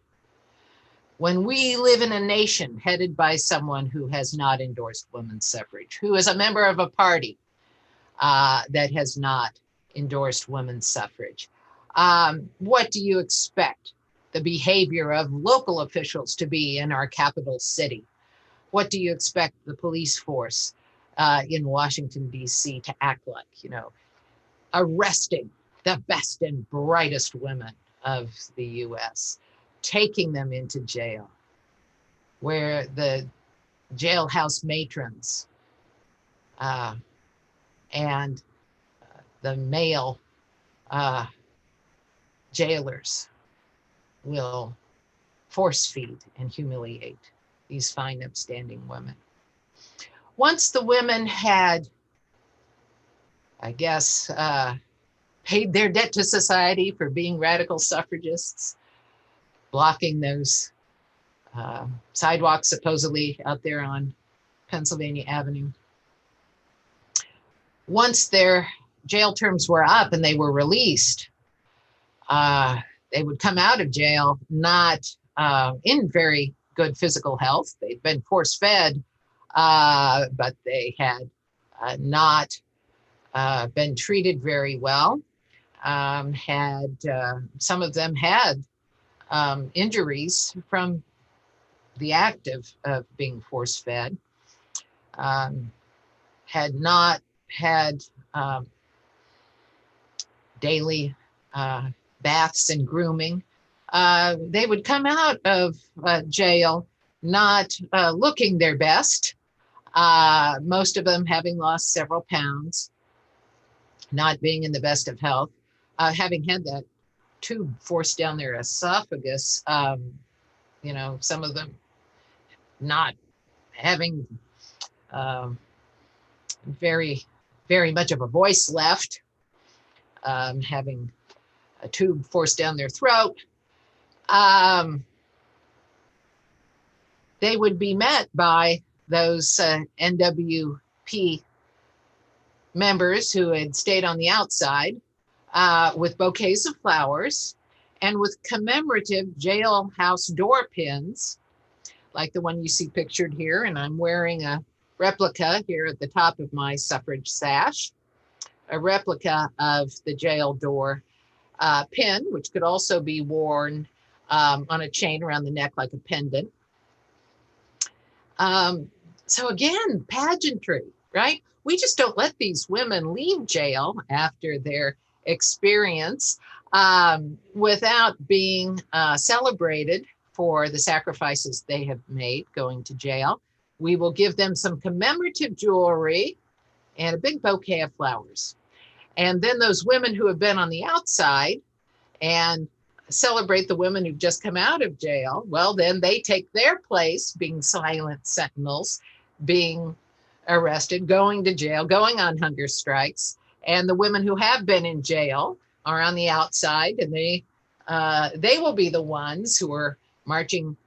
[SPEAKER 2] When we live in a nation headed by someone who has not endorsed women's suffrage, who is a member of a party that has not endorsed women's suffrage, what do you expect the behavior of local officials to be in our capital city? What do you expect the police force in Washington, D.C. to act like? Arresting the best and brightest women of the U.S., taking them into jail, where the jailhouse matrons and the male jailers will force feed and humiliate these fine, upstanding women. Once the women had, I guess, paid their debt to society for being radical suffragists, blocking those sidewalks supposedly out there on Pennsylvania Avenue. Once their jail terms were up and they were released, they would come out of jail not in very good physical health. They'd been force-fed, but they had not been treated very well. Some of them had injuries from the act of being force-fed, had not had daily baths and grooming, they would come out of jail not looking their best, most of them having lost several pounds, not being in the best of health, having had that tube forced down their esophagus, some of them not having very, very much of a voice left, having a tube forced down their throat. They would be met by those NWP members who had stayed on the outside with bouquets of flowers and with commemorative jailhouse door pins, like the one you see pictured here. And I'm wearing a replica here at the top of my suffrage sash, a replica of the jail door pin, which could also be worn on a chain around the neck like a pendant. So again, pageantry, right? We just don't let these women leave jail after their experience without being celebrated for the sacrifices they have made going to jail. We will give them some commemorative jewelry and a big bouquet of flowers. And then those women who have been on the outside and celebrate the women who've just come out of jail, well, then they take their place being silent sentinels, being arrested, going to jail, going on hunger strikes. And the women who have been in jail are on the outside, and they will be the ones who are marching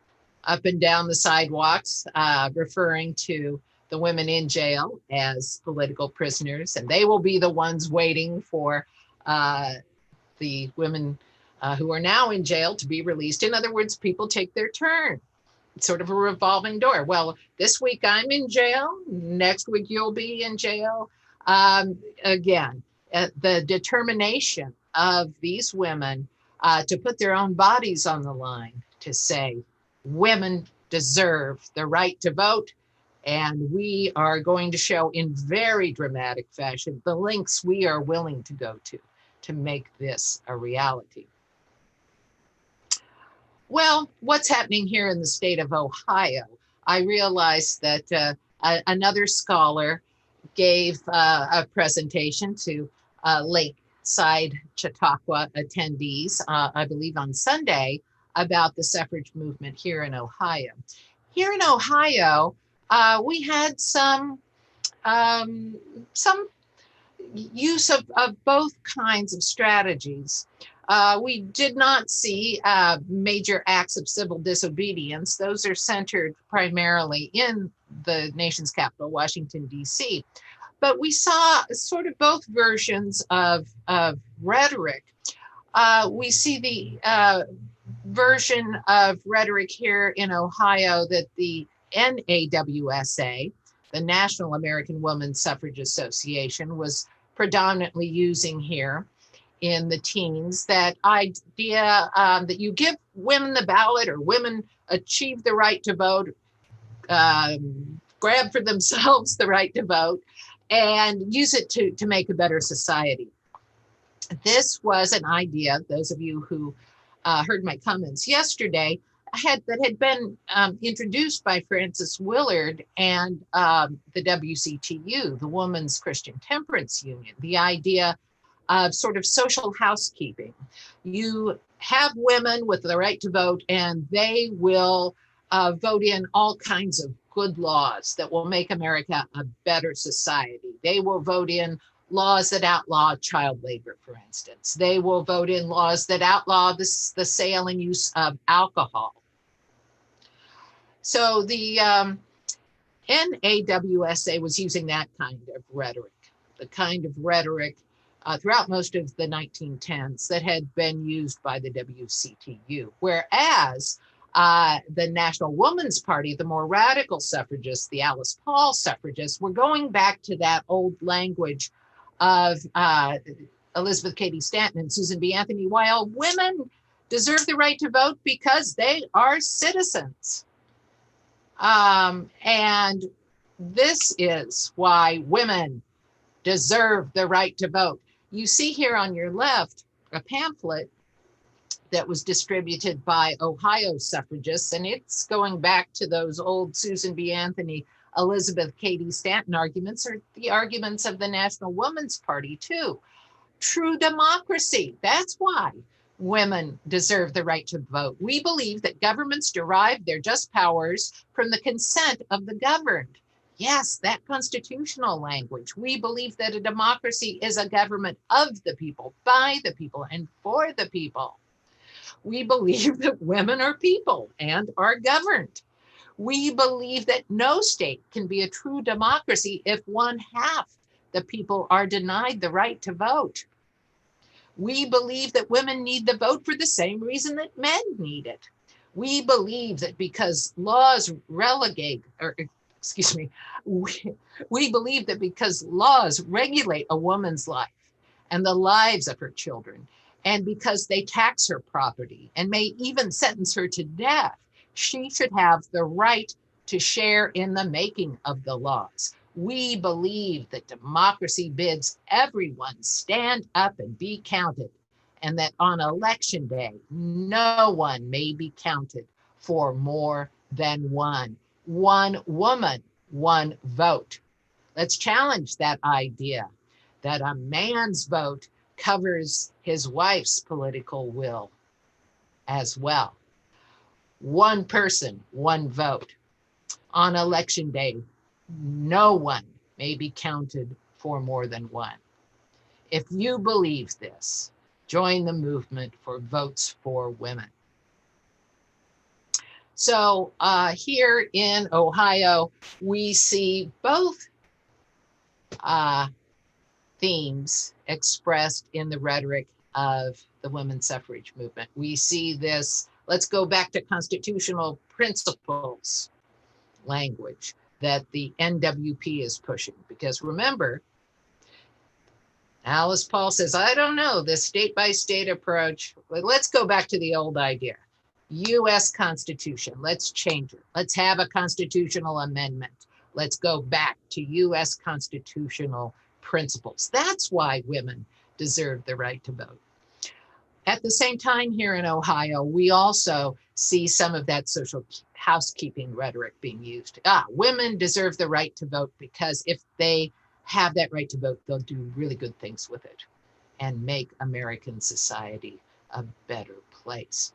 [SPEAKER 2] up and down the sidewalks, referring to the women in jail as political prisoners. And they will be the ones waiting for the women who are now in jail to be released. In other words, people take their turn. It's sort of a revolving door. Well, this week I'm in jail. Next week you'll be in jail. Again, the determination of these women to put their own bodies on the line, to say women deserve the right to vote. And we are going to show in very dramatic fashion the lengths we are willing to go to make this a reality. Well, what's happening here in the state of Ohio? I realized that another scholar gave a presentation to Lakeside Chautauqua attendees, I believe on Sunday, about the suffrage movement here in Ohio. Here in Ohio, we had some use of both kinds of strategies. We did not see major acts of civil disobedience. Those are centered primarily in the nation's capital, Washington, D.C. But we saw sort of both versions of rhetoric. We see the version of rhetoric here in Ohio that the NAWSA, the National American Women's Suffrage Association, was predominantly using here in the teens, that idea that you give women the ballot, or women achieve the right to vote, grab for themselves the right to vote, and use it to make a better society. This was an idea, those of you who heard my comments yesterday, that had been introduced by Frances Willard and the WCTU, the Women's Christian Temperance Union, the idea of sort of social housekeeping. You have women with the right to vote, and they will vote in all kinds of good laws that will make America a better society. They will vote in laws that outlaw child labor, for instance. They will vote in laws that outlaw the sale and use of alcohol. So the NAWSA was using that kind of rhetoric, the kind of rhetoric throughout most of the 1910s that had been used by the WCTU. Whereas the National Woman's Party, the more radical suffragists, the Alice Paul suffragists, were going back to that old language of Elizabeth Cady Stanton and Susan B. Anthony. While women deserve the right to vote because they are citizens. And this is why women deserve the right to vote. You see here on your left a pamphlet that was distributed by Ohio suffragists, and it's going back to those old Susan B. Anthony, Elizabeth Cady Stanton arguments, or the arguments of the National Woman's Party too. True democracy, that's why women deserve the right to vote. We believe that governments derive their just powers from the consent of the governed. Yes, that constitutional language. We believe that a democracy is a government of the people, by the people, and for the people. We believe that women are people and are governed. We believe that no state can be a true democracy if one half the people are denied the right to vote. We believe that women need the vote for the same reason that men need it. We believe that because laws we believe that because laws regulate a woman's life and the lives of her children, and because they tax her property and may even sentence her to death, she should have the right to share in the making of the laws. We believe that democracy bids everyone stand up and be counted, and that on election day, no one may be counted for more than one. One woman, one vote. Let's challenge that idea that a man's vote covers his wife's political will as well. One person, one vote. On election day, no one may be counted for more than one. If you believe this, join the movement for votes for women. So here in Ohio, we see both themes expressed in the rhetoric of the women's suffrage movement. We see this, let's go back to constitutional principles language that the NWP is pushing. Because remember, Alice Paul says, I don't know, this state-by-state approach. Let's go back to the old idea. US Constitution, let's change it. Let's have a constitutional amendment. Let's go back to US constitutional principles. That's why women deserve the right to vote. At the same time here in Ohio, we also see some of that social housekeeping rhetoric being used. Women deserve the right to vote because if they have that right to vote, they'll do really good things with it and make American society a better place.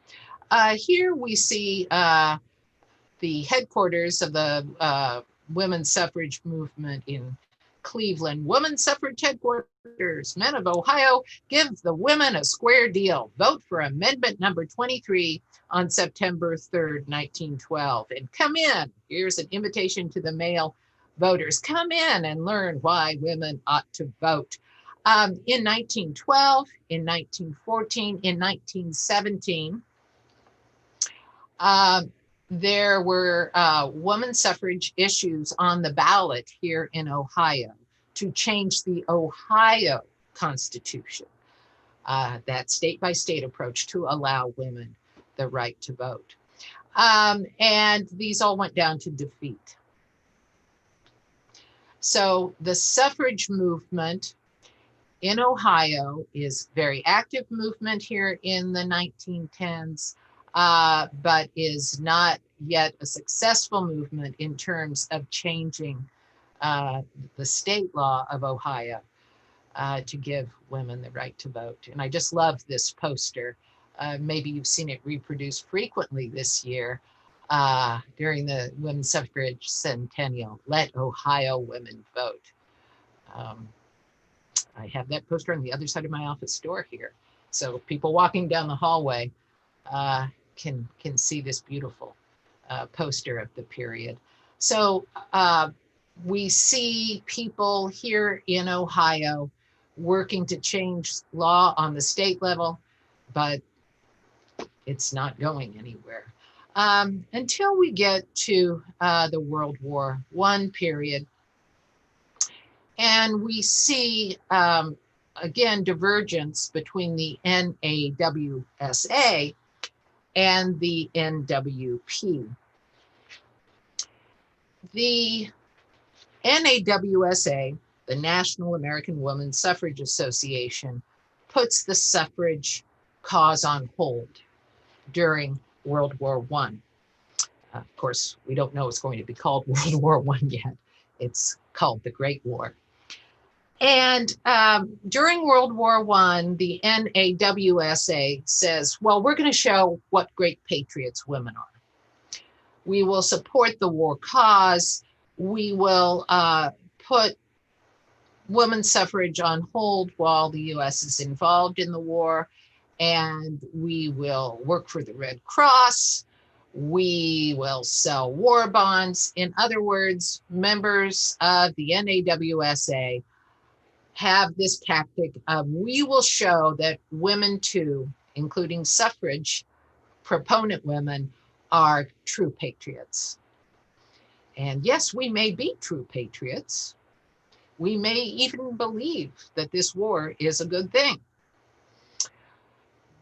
[SPEAKER 2] Here we see the headquarters of the women's suffrage movement in Cleveland. Women's suffrage headquarters, men of Ohio, give the women a square deal. Vote for amendment number 23 on September 3rd, 1912. And come in. Here's an invitation to the male voters. Come in and learn why women ought to vote. In 1912, in 1914, in 1917, there were women's suffrage issues on the ballot here in Ohio to change the Ohio Constitution, that state-by-state approach to allow women the right to vote. And these all went down to defeat. So the suffrage movement in Ohio is a very active movement here in the 1910s. But is not yet a successful movement in terms of changing the state law of Ohio to give women the right to vote. And I just love this poster. Maybe you've seen it reproduced frequently this year during the women's suffrage centennial. Let Ohio women vote. I have that poster on the other side of my office door here. So people walking down the hallway can see this beautiful poster of the period. So we see people here in Ohio working to change law on the state level, but it's not going anywhere until we get to the World War I period. And we see, again, divergence between the NAWSA and the NWP. The NAWSA, the National American Women's Suffrage Association, puts the suffrage cause on hold during World War I. Of course, we don't know it's going to be called World War I yet. It's called the Great War. And during World War I, the NAWSA says, well, we're going to show what great patriots women are. We will support the war cause. We will put women's suffrage on hold while the U.S. is involved in the war. And we will work for the Red Cross. We will sell war bonds. In other words, members of the NAWSA have this tactic of, we will show that women too, including suffrage proponent women, are true patriots. And yes, we may be true patriots. We may even believe that this war is a good thing.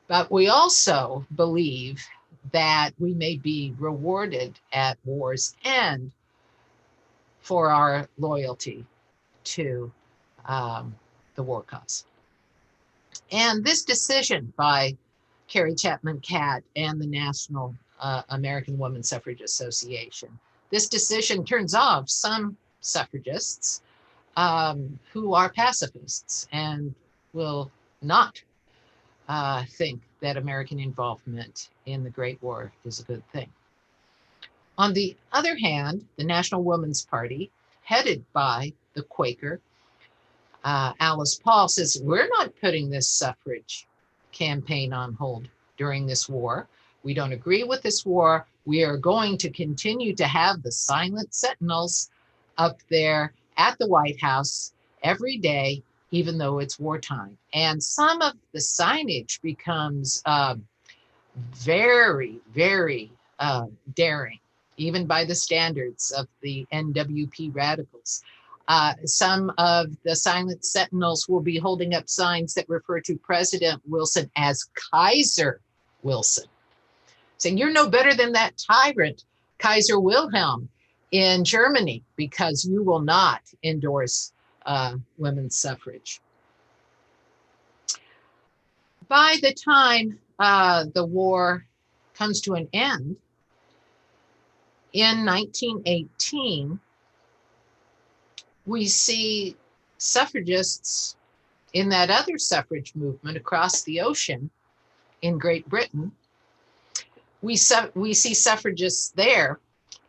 [SPEAKER 2] But we also believe that we may be rewarded at war's end for our loyalty to the war cause. And this decision by Carrie, Chapman, Catt, and the National American Women's Suffrage Association, this decision turns off some suffragists who are pacifists and will not think that American involvement in the Great War is a good thing. On the other hand, the National Woman's Party, headed by the Quaker Alice Paul, says, we're not putting this suffrage campaign on hold during this war. We don't agree with this war. We are going to continue to have the silent sentinels up there at the White House every day, even though it's wartime. And some of the signage becomes very, very daring, even by the standards of the NWP radicals. Some of the silent sentinels will be holding up signs that refer to President Wilson as Kaiser Wilson, saying, you're no better than that tyrant, Kaiser Wilhelm, in Germany, because you will not endorse women's suffrage. By the time the war comes to an end, in 1918, we see suffragists in that other suffrage movement across the ocean in Great Britain. We see suffragists there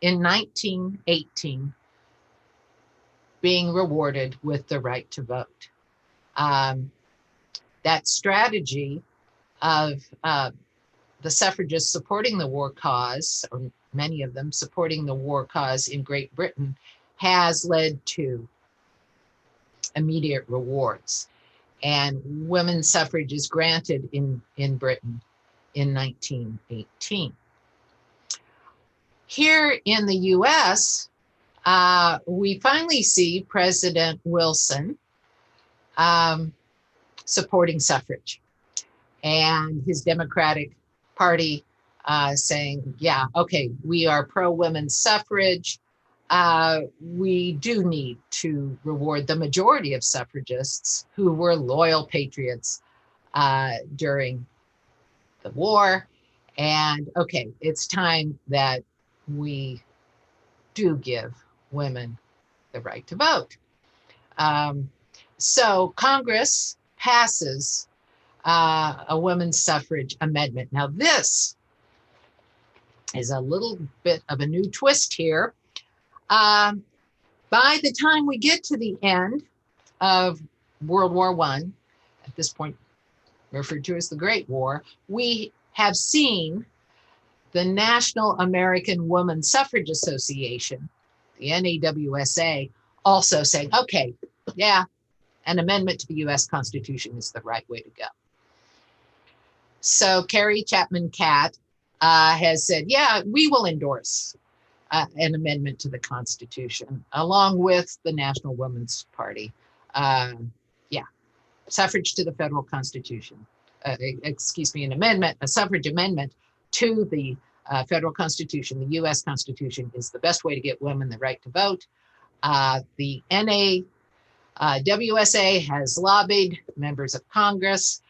[SPEAKER 2] in 1918 being rewarded with the right to vote. That strategy of the suffragists supporting the war cause, or many of them supporting the war cause in Great Britain, has led to immediate rewards. And women's suffrage is granted in Britain in 1918. Here in the US, we finally see President Wilson supporting suffrage, and his Democratic Party saying, yeah, okay, we are pro-women's suffrage. We do need to reward the majority of suffragists who were loyal patriots during the war. And okay, it's time that we do give women the right to vote. So Congress passes a women's suffrage amendment. Now this is a little bit of a new twist here. By the time we get to the end of World War I, at this point referred to as the Great War, we have seen the National American Woman Suffrage Association, the NAWSA, also saying, okay, yeah, an amendment to the US Constitution is the right way to go. So Carrie, Chapman, Catt has said, yeah, we will endorse an amendment to the Constitution, along with the National Women's Party. Yeah, suffrage to the federal Constitution. Excuse me, an amendment, a suffrage amendment to the federal Constitution, the U.S. Constitution, is the best way to get women the right to vote. The NAWSA has lobbied members of Congress,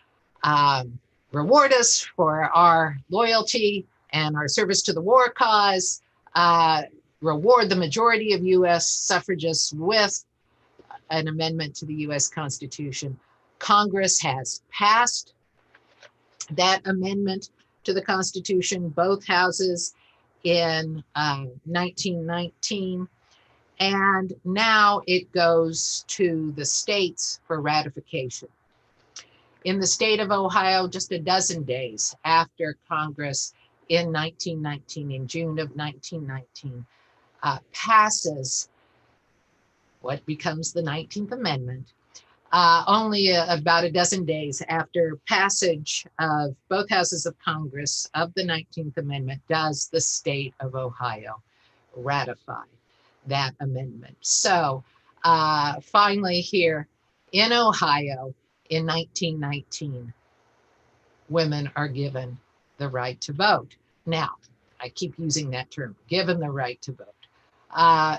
[SPEAKER 2] reward us for our loyalty and our service to the war cause, reward the majority of U.S. suffragists with an amendment to the U.S. Constitution. Congress has passed that amendment to the Constitution, both houses, in 1919. And now it goes to the states for ratification. In the state of Ohio, just a dozen days after Congress in 1919, in June of 1919, passes what becomes the 19th Amendment, only about a dozen days after passage of both houses of Congress of the 19th Amendment, does the state of Ohio ratify that amendment. So finally here in Ohio in 1919, women are given the right to vote. Now, I keep using that term, given the right to vote.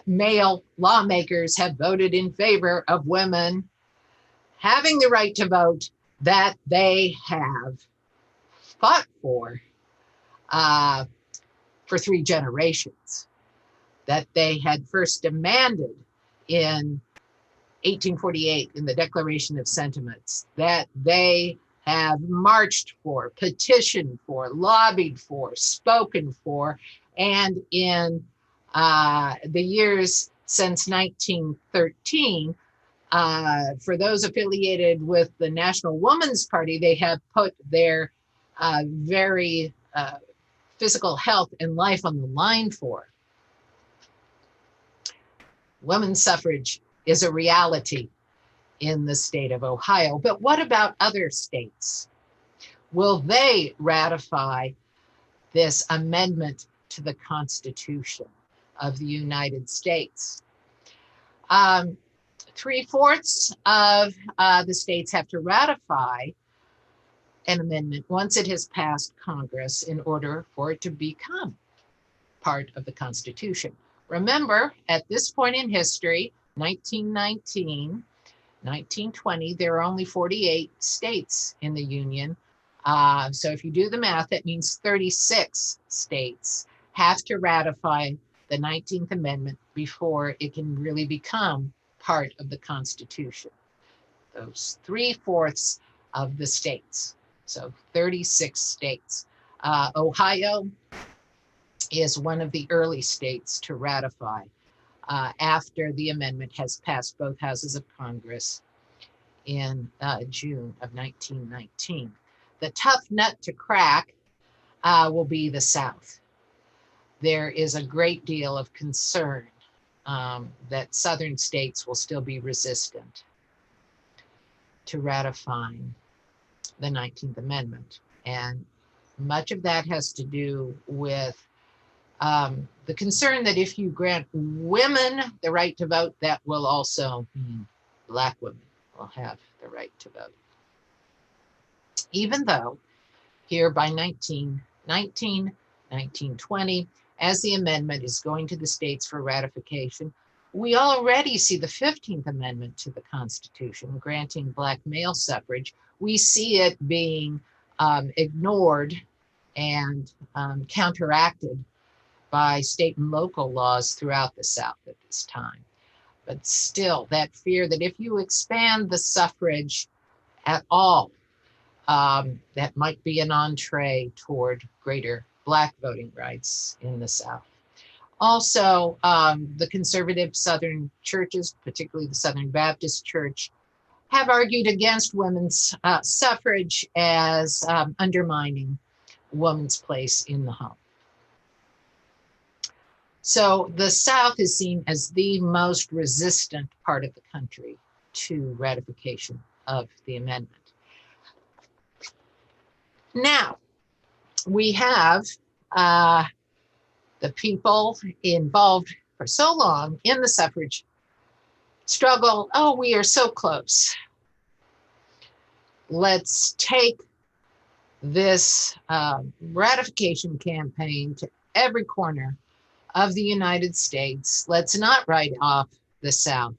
[SPEAKER 2] Male lawmakers have voted in favor of women having the right to vote that they have fought for 3 generations, that they had first demanded in 1848 in the Declaration of Sentiments, that they have marched for, petitioned for, lobbied for, spoken for, and in the years since 1913, for those affiliated with the National Woman's Party, they have put their very physical health and life on the line for. Women's suffrage is a reality in the state of Ohio. But what about other states? Will they ratify this amendment to the Constitution of the United States? 3/4 of the states have to ratify an amendment once it has passed Congress in order for it to become part of the Constitution. Remember, at this point in history, 1919, 1920, there are only 48 states in the Union. So if you do the math, that means 36 states have to ratify the 19th Amendment before it can really become part of the Constitution. Those 3/4 of the states, so 36 states. Ohio is one of the early states to ratify after the amendment has passed both houses of Congress in June of 1919. The tough nut to crack will be the South. There is a great deal of concern that Southern states will still be resistant to ratifying the 19th Amendment. And much of that has to do with the concern that if you grant women the right to vote, that will also mean Black women will have the right to vote. Even though here by 1919, 1920, as the amendment is going to the states for ratification, we already see the 15th Amendment to the Constitution granting Black male suffrage. We see it being ignored and counteracted by state and local laws throughout the South at this time. But still, that fear that if you expand the suffrage at all, that might be an entree toward greater Black voting rights in the South. Also, the conservative Southern churches, particularly the Southern Baptist Church, have argued against women's suffrage as undermining woman's place in the home. So the South is seen as the most resistant part of the country to ratification of the amendment. Now, we have the people involved for so long in the suffrage struggle. Oh, we are so close. Let's take this ratification campaign to every corner of the United States. Let's not write off the South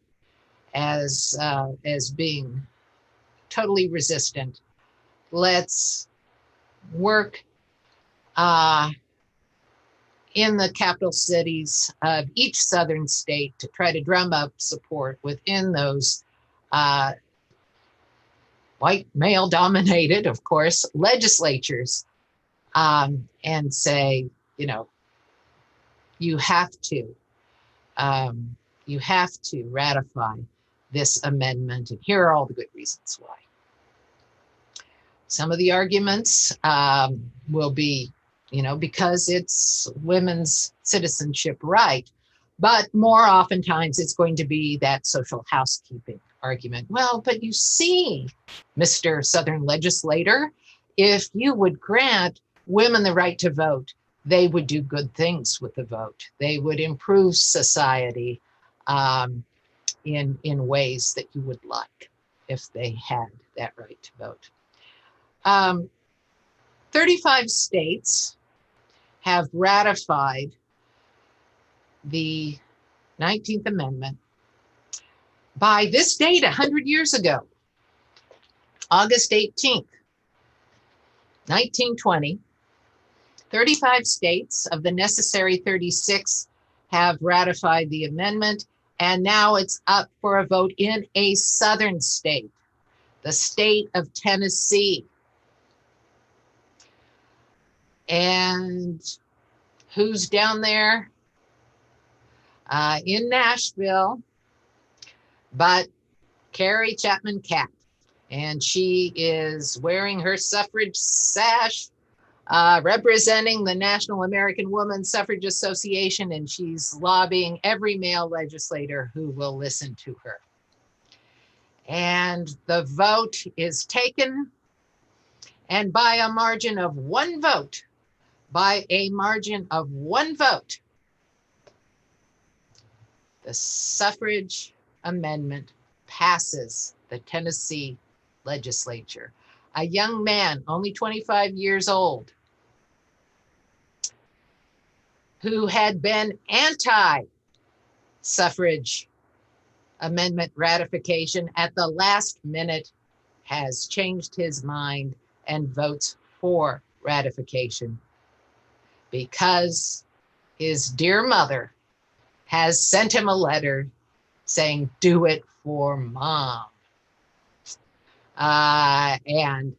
[SPEAKER 2] as being totally resistant. Let's work in the capital cities of each southern state to try to drum up support within those white male dominated, of course, legislatures, and say, you know, you have to ratify this amendment, and here are all the good reasons why. Some of the arguments will be, you know, because it's women's citizenship right, but more oftentimes it's going to be that social housekeeping argument. Well, but you see, Mr. Southern legislator, if you would grant women the right to vote, they would do good things with the vote. They would improve society in ways that you would like if they had that right to vote. 35 states have ratified the 19th Amendment by this date 100 years ago, August 18th, 1920. 35 states of the necessary 36 have ratified the amendment, and now it's up for a vote in a southern state, the state of Tennessee. And who's down there? In Nashville, but Carrie, Chapman, Catt. And she is wearing her suffrage sash, representing the National American Woman Suffrage Association, and she's lobbying every male legislator who will listen to her. And the vote is taken, and by a margin of one vote, the suffrage amendment passes the Tennessee legislature. A young man, only 25 years old, who had been anti-suffrage amendment ratification at the last minute, has changed his mind and votes for ratification because his dear mother has sent him a letter saying, do it for mom. And,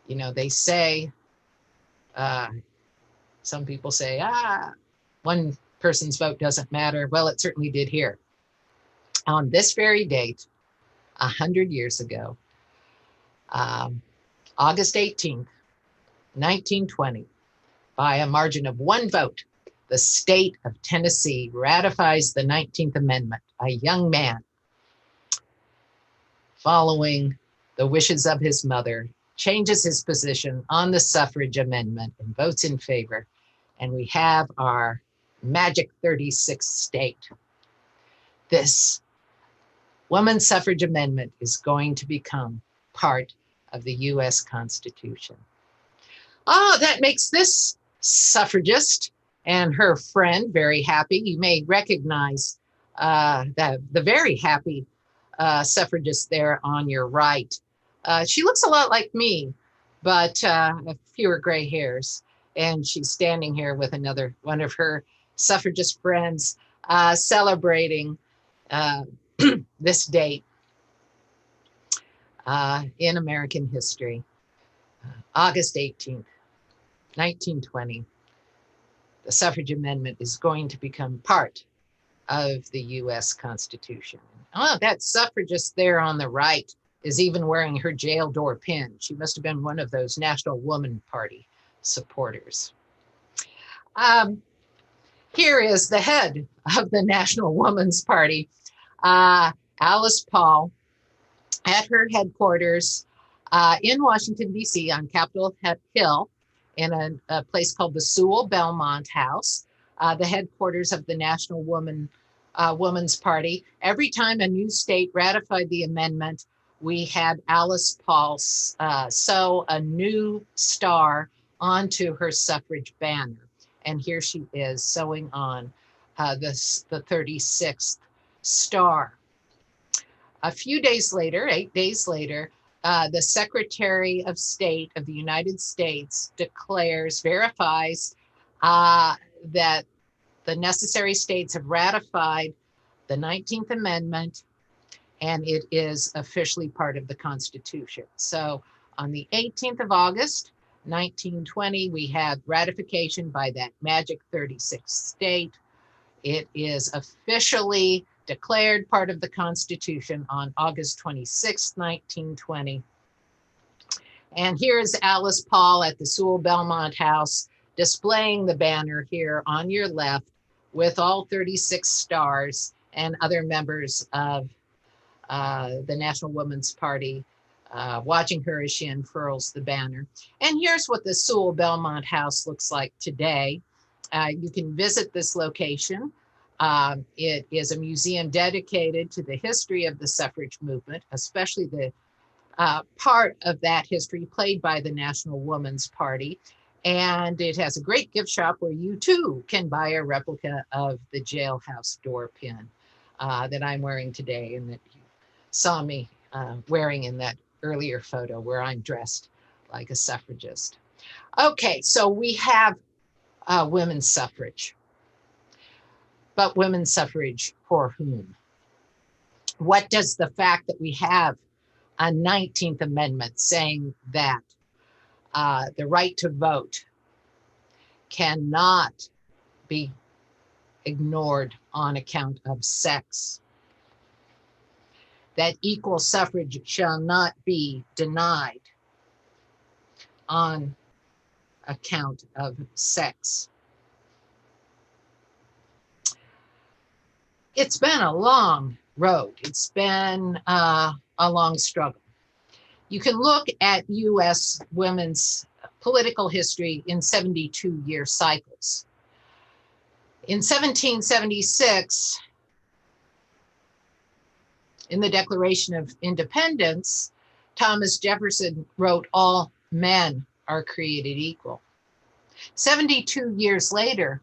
[SPEAKER 2] you know, they say, some people say, one person's vote doesn't matter. Well, it certainly did here. On this very date, 100 years ago, August 18th, 1920, by a margin of one vote, the state of Tennessee ratifies the 19th Amendment. A young man, following the wishes of his mother, changes his position on the suffrage amendment and votes in favor. And we have our magic 36th state. This women's suffrage amendment is going to become part of the US Constitution. That makes this suffragist and her friend very happy. You may recognize the very happy suffragist there on your right. She looks a lot like me, but fewer gray hairs. And she's standing here with one of her suffragist friends celebrating this date in American history. August 18th, 1920. The suffrage amendment is going to become part of the US Constitution. That suffragist there on the right is even wearing her jail door pin. She must have been one of those National Woman Party supporters. Here is the head of the National Woman's Party, Alice Paul, at her headquarters in Washington, D.C. on Capitol Hill in a place called the Sewell Belmont House, the headquarters of the National Woman's Party. Every time a new state ratified the amendment, we had Alice Paul sew a new star onto her suffrage banner. And here she is sewing on the 36th star. A few days later, 8 days later, the Secretary of State of the United States verifies that the necessary states have ratified the 19th Amendment, and it is officially part of the Constitution. So on the 18th of August, 1920, we had ratification by that magic 36th state. It is officially declared part of the Constitution on August 26, 1920. And here's Alice Paul at the Sewell Belmont House displaying the banner here on your left with all 36 stars and other members of the National Women's Party watching her as she unfurls the banner. And here's what the Sewell Belmont House looks like today. You can visit this location. It is a museum dedicated to the history of the suffrage movement, especially the part of that history played by the National Women's Party. And it has a great gift shop where you too can buy a replica of the jailhouse door pin that I'm wearing today and that you saw me wearing in that earlier photo where I'm dressed like a suffragist. Okay, so we have women's suffrage. But women's suffrage for whom? What does the fact that we have a 19th Amendment saying that the right to vote cannot be ignored on account of sex, that equal suffrage shall not be denied on account of sex? It's been a long road. It's been a long struggle. You can look at US women's political history in 72-year cycles. In 1776, in the Declaration of Independence, Thomas Jefferson wrote, "All men are created equal." 72 years later,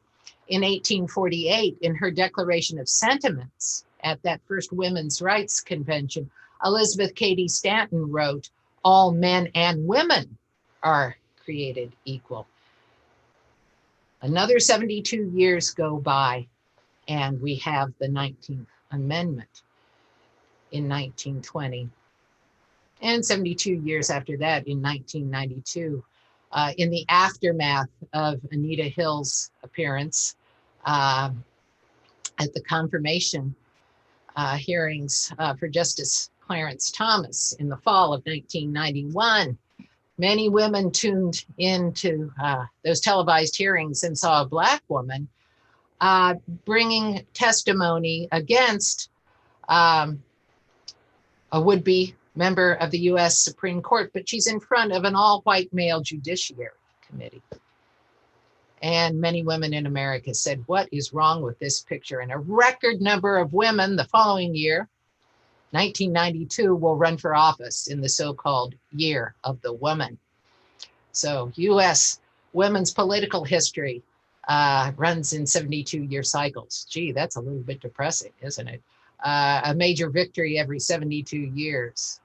[SPEAKER 2] in 1848, in her Declaration of Sentiments at that first Women's Rights Convention, Elizabeth Cady Stanton wrote, "All men and women are created equal." Another 72 years go by, and we have the 19th Amendment in 1920. And 72 years after that, in 1992, in the aftermath of Anita Hill's appearance at the confirmation hearings for Justice Clarence Thomas in the fall of 1991, many women tuned into those televised hearings and saw a Black woman bringing testimony against a would-be member of the US Supreme Court, but she's in front of an all-white male judiciary committee. And many women in America said, "What is wrong with this picture?" And a record number of women the following year, 1992, will run for office in the so-called Year of the Woman. So US women's political history runs in 72-year cycles. Gee, that's a little bit depressing, isn't it? A major victory every 72 years.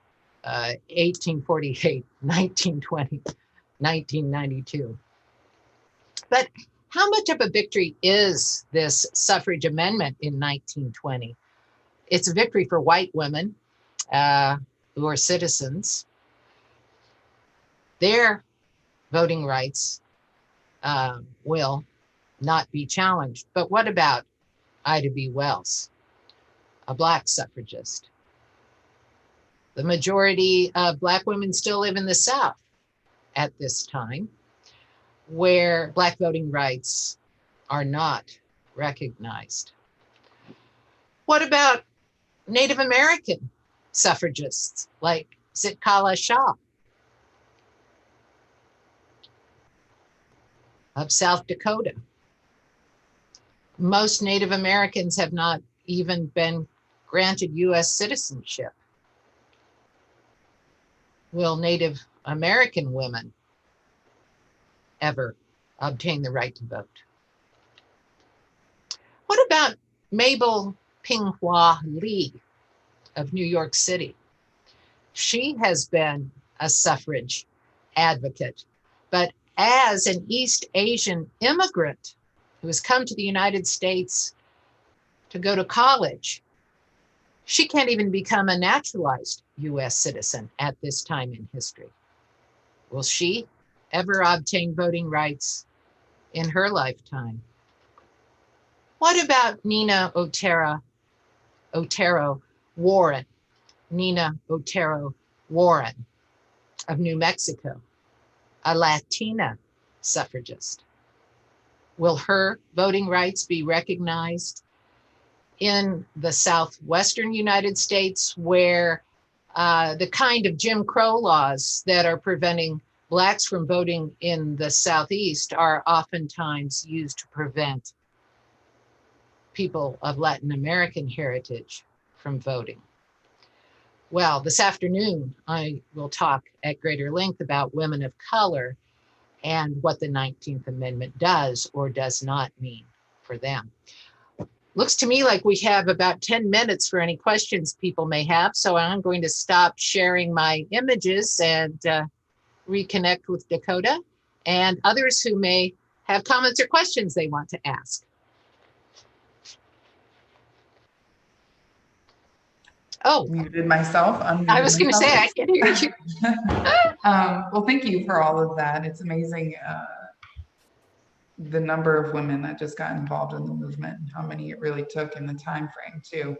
[SPEAKER 2] 1848, 1920, 1992. But how much of a victory is this suffrage amendment in 1920? It's a victory for white women who are citizens. Their voting rights will not be challenged. But what about Ida B. Wells, a Black suffragist? The majority of Black women still live in the South at this time, where Black voting rights are not recognized. What about Native American suffragists like Sitkala Shaw of South Dakota? Most Native Americans have not even been granted US citizenship. will Native American women ever obtain the right to vote? What about Mabel Pinghua Lee of New York City? She has been a suffrage advocate, but as an East Asian immigrant who has come to the United States to go to college, she can't even become a naturalized US citizen at this time in history. Will she ever obtain voting rights in her lifetime? What about Nina Otero Warren? Nina Otero Warren of New Mexico, a Latina suffragist. Will her voting rights be recognized in the southwestern United States, where the kind of Jim Crow laws that are preventing Blacks from voting in the Southeast are oftentimes used to prevent people of Latin American heritage from voting? Well, this afternoon, I will talk at greater length about women of color and what the 19th Amendment does or does not mean for them. Looks to me like we have about 10 minutes for any questions people may have, so I'm going to stop sharing my images and reconnect with Dakota and others who may have comments or questions they want to ask. Oh,
[SPEAKER 1] Muted myself.
[SPEAKER 2] I was going to say, I can't hear you.
[SPEAKER 1] Well, thank you for all of that. It's amazing the number of women that just got involved in the movement and how many it really took in the time frame too,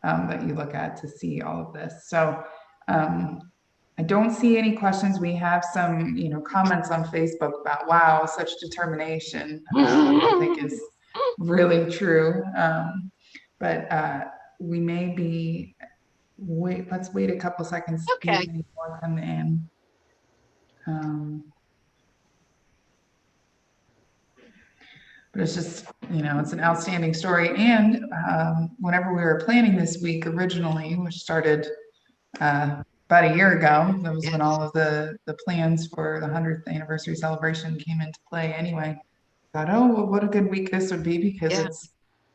[SPEAKER 1] that you look at to see all of this. So I don't see any questions. We have some, comments on Facebook about, wow, such determination, I think is really true. But we may be, let's wait a couple seconds.
[SPEAKER 2] Okay.
[SPEAKER 1] See if any more come in. But it's just, it's an outstanding story. And whenever we were planning this week originally, which started about a year ago, that was when all of the plans for the 100th anniversary celebration came into play anyway. Thought, oh, well, what a good week this would be, because it's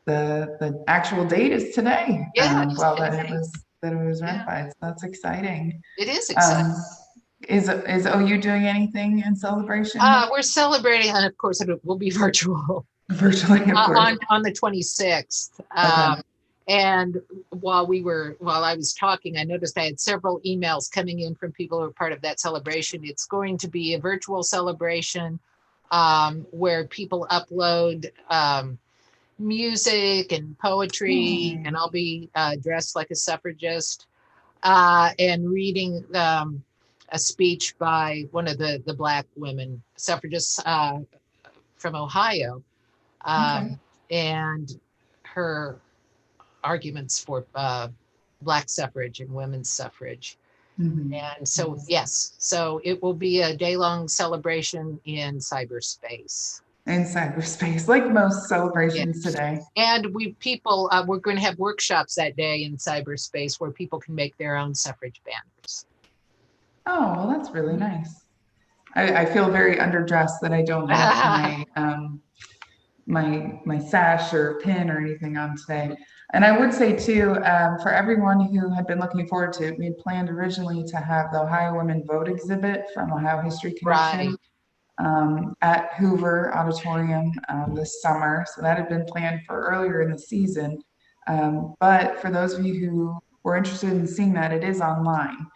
[SPEAKER 1] the actual date is today. Well, that it was ratified. So that's exciting.
[SPEAKER 2] It is exciting.
[SPEAKER 1] Is OU doing anything in celebration?
[SPEAKER 2] We're celebrating, and of course it will be virtual.
[SPEAKER 1] Virtually, of course.
[SPEAKER 2] On the 26th.
[SPEAKER 1] Okay.
[SPEAKER 2] And while I was talking, I noticed I had several emails coming in from people who are part of that celebration. It's going to be a virtual celebration where people upload music and poetry, and I'll be dressed like a suffragist and reading a speech by one of the Black women suffragists from Ohio, and her arguments for Black suffrage and women's suffrage. And so, yes, so it will be a day-long celebration in cyberspace.
[SPEAKER 1] In cyberspace, like most celebrations today.
[SPEAKER 2] And we're going to have workshops that day in cyberspace where people can make their own suffrage banners.
[SPEAKER 1] Oh, well, that's really nice. I feel very underdressed that I don't have my sash or pin or anything on today. And I would say too, for everyone who had been looking forward to it, we had planned originally to have the Ohio Women Vote exhibit from Ohio History Connection at Hoover Auditorium this summer. So that had been planned for earlier in the season. But for those of you who were interested in seeing that, it is online.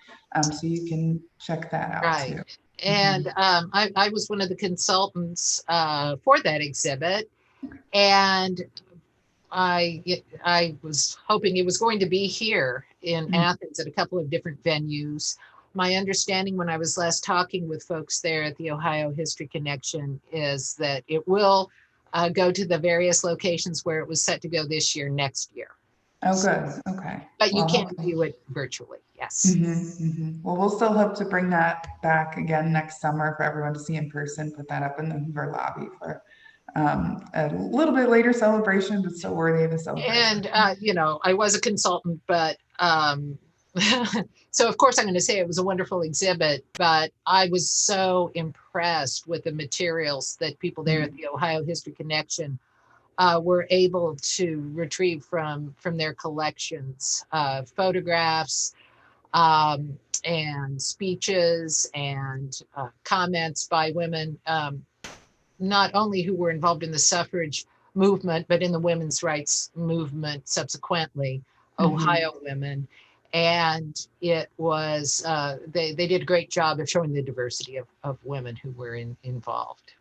[SPEAKER 1] So you can check that out too.
[SPEAKER 2] And I was one of the consultants for that exhibit, and I was hoping it was going to be here in Athens at a couple of different venues. My understanding when I was last talking with folks there at the Ohio History Connection is that it will go to the various locations where it was set to go this year, next year.
[SPEAKER 1] Oh, good. Okay.
[SPEAKER 2] But you can view it virtually. Yes.
[SPEAKER 1] Well, we'll still hope to bring that back again next summer for everyone to see in person, put that up in the Hoover lobby for a little bit later celebration, but still worthy of a celebration.
[SPEAKER 2] And, I was a consultant, but So of course I'm going to say it was a wonderful exhibit, but I was so impressed with the materials that people there at the Ohio History Connection were able to retrieve from their collections, photographs, and speeches and comments by women, not only who were involved in the suffrage movement, but in the women's rights movement subsequently, Ohio women. And it was, they did a great job of showing the diversity of women who were involved.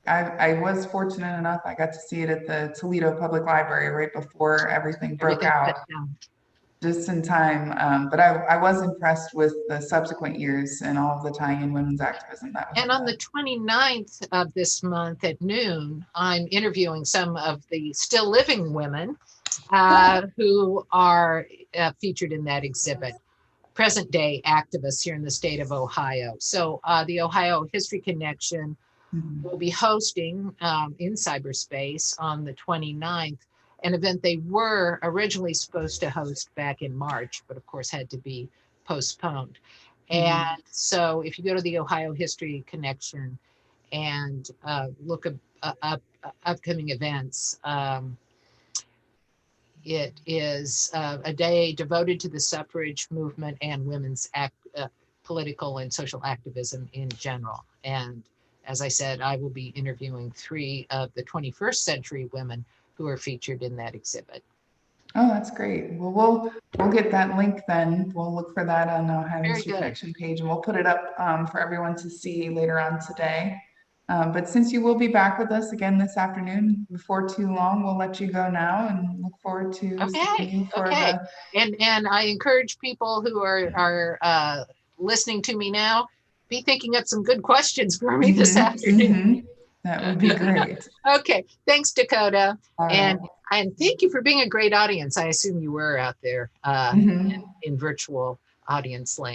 [SPEAKER 1] I was fortunate enough, I got to see it at the Toledo Public Library right before everything broke out, just in time. But I was impressed with the subsequent years and all of the tying in women's activism.
[SPEAKER 2] And on the 29th of this month at noon, I'm interviewing some of the still living women who are featured in that exhibit, present day activists here in the state of Ohio. So the Ohio History Connection will be hosting in cyberspace on the 29th, an event they were originally supposed to host back in March, but of course had to be postponed. And so if you go to the Ohio History Connection and look up upcoming events, it is a day devoted to the suffrage movement and women's political and social activism in general. And as I said, I will be interviewing 3 of the 21st century women who are featured in that exhibit.
[SPEAKER 1] Oh, that's great. Well, we'll get that link then. We'll look for that on the Ohio History Connection page, and we'll put it up for everyone to see later on today. But since you will be back with us again this afternoon, before too long, we'll let you go now and look forward to seeing you for the...
[SPEAKER 2] And I encourage people who are listening to me now, be thinking up some good questions for me this afternoon.
[SPEAKER 1] That would be great.
[SPEAKER 2] Okay, thanks, Dakota. And thank you for being a great audience. I assume you were out there in virtual audience land.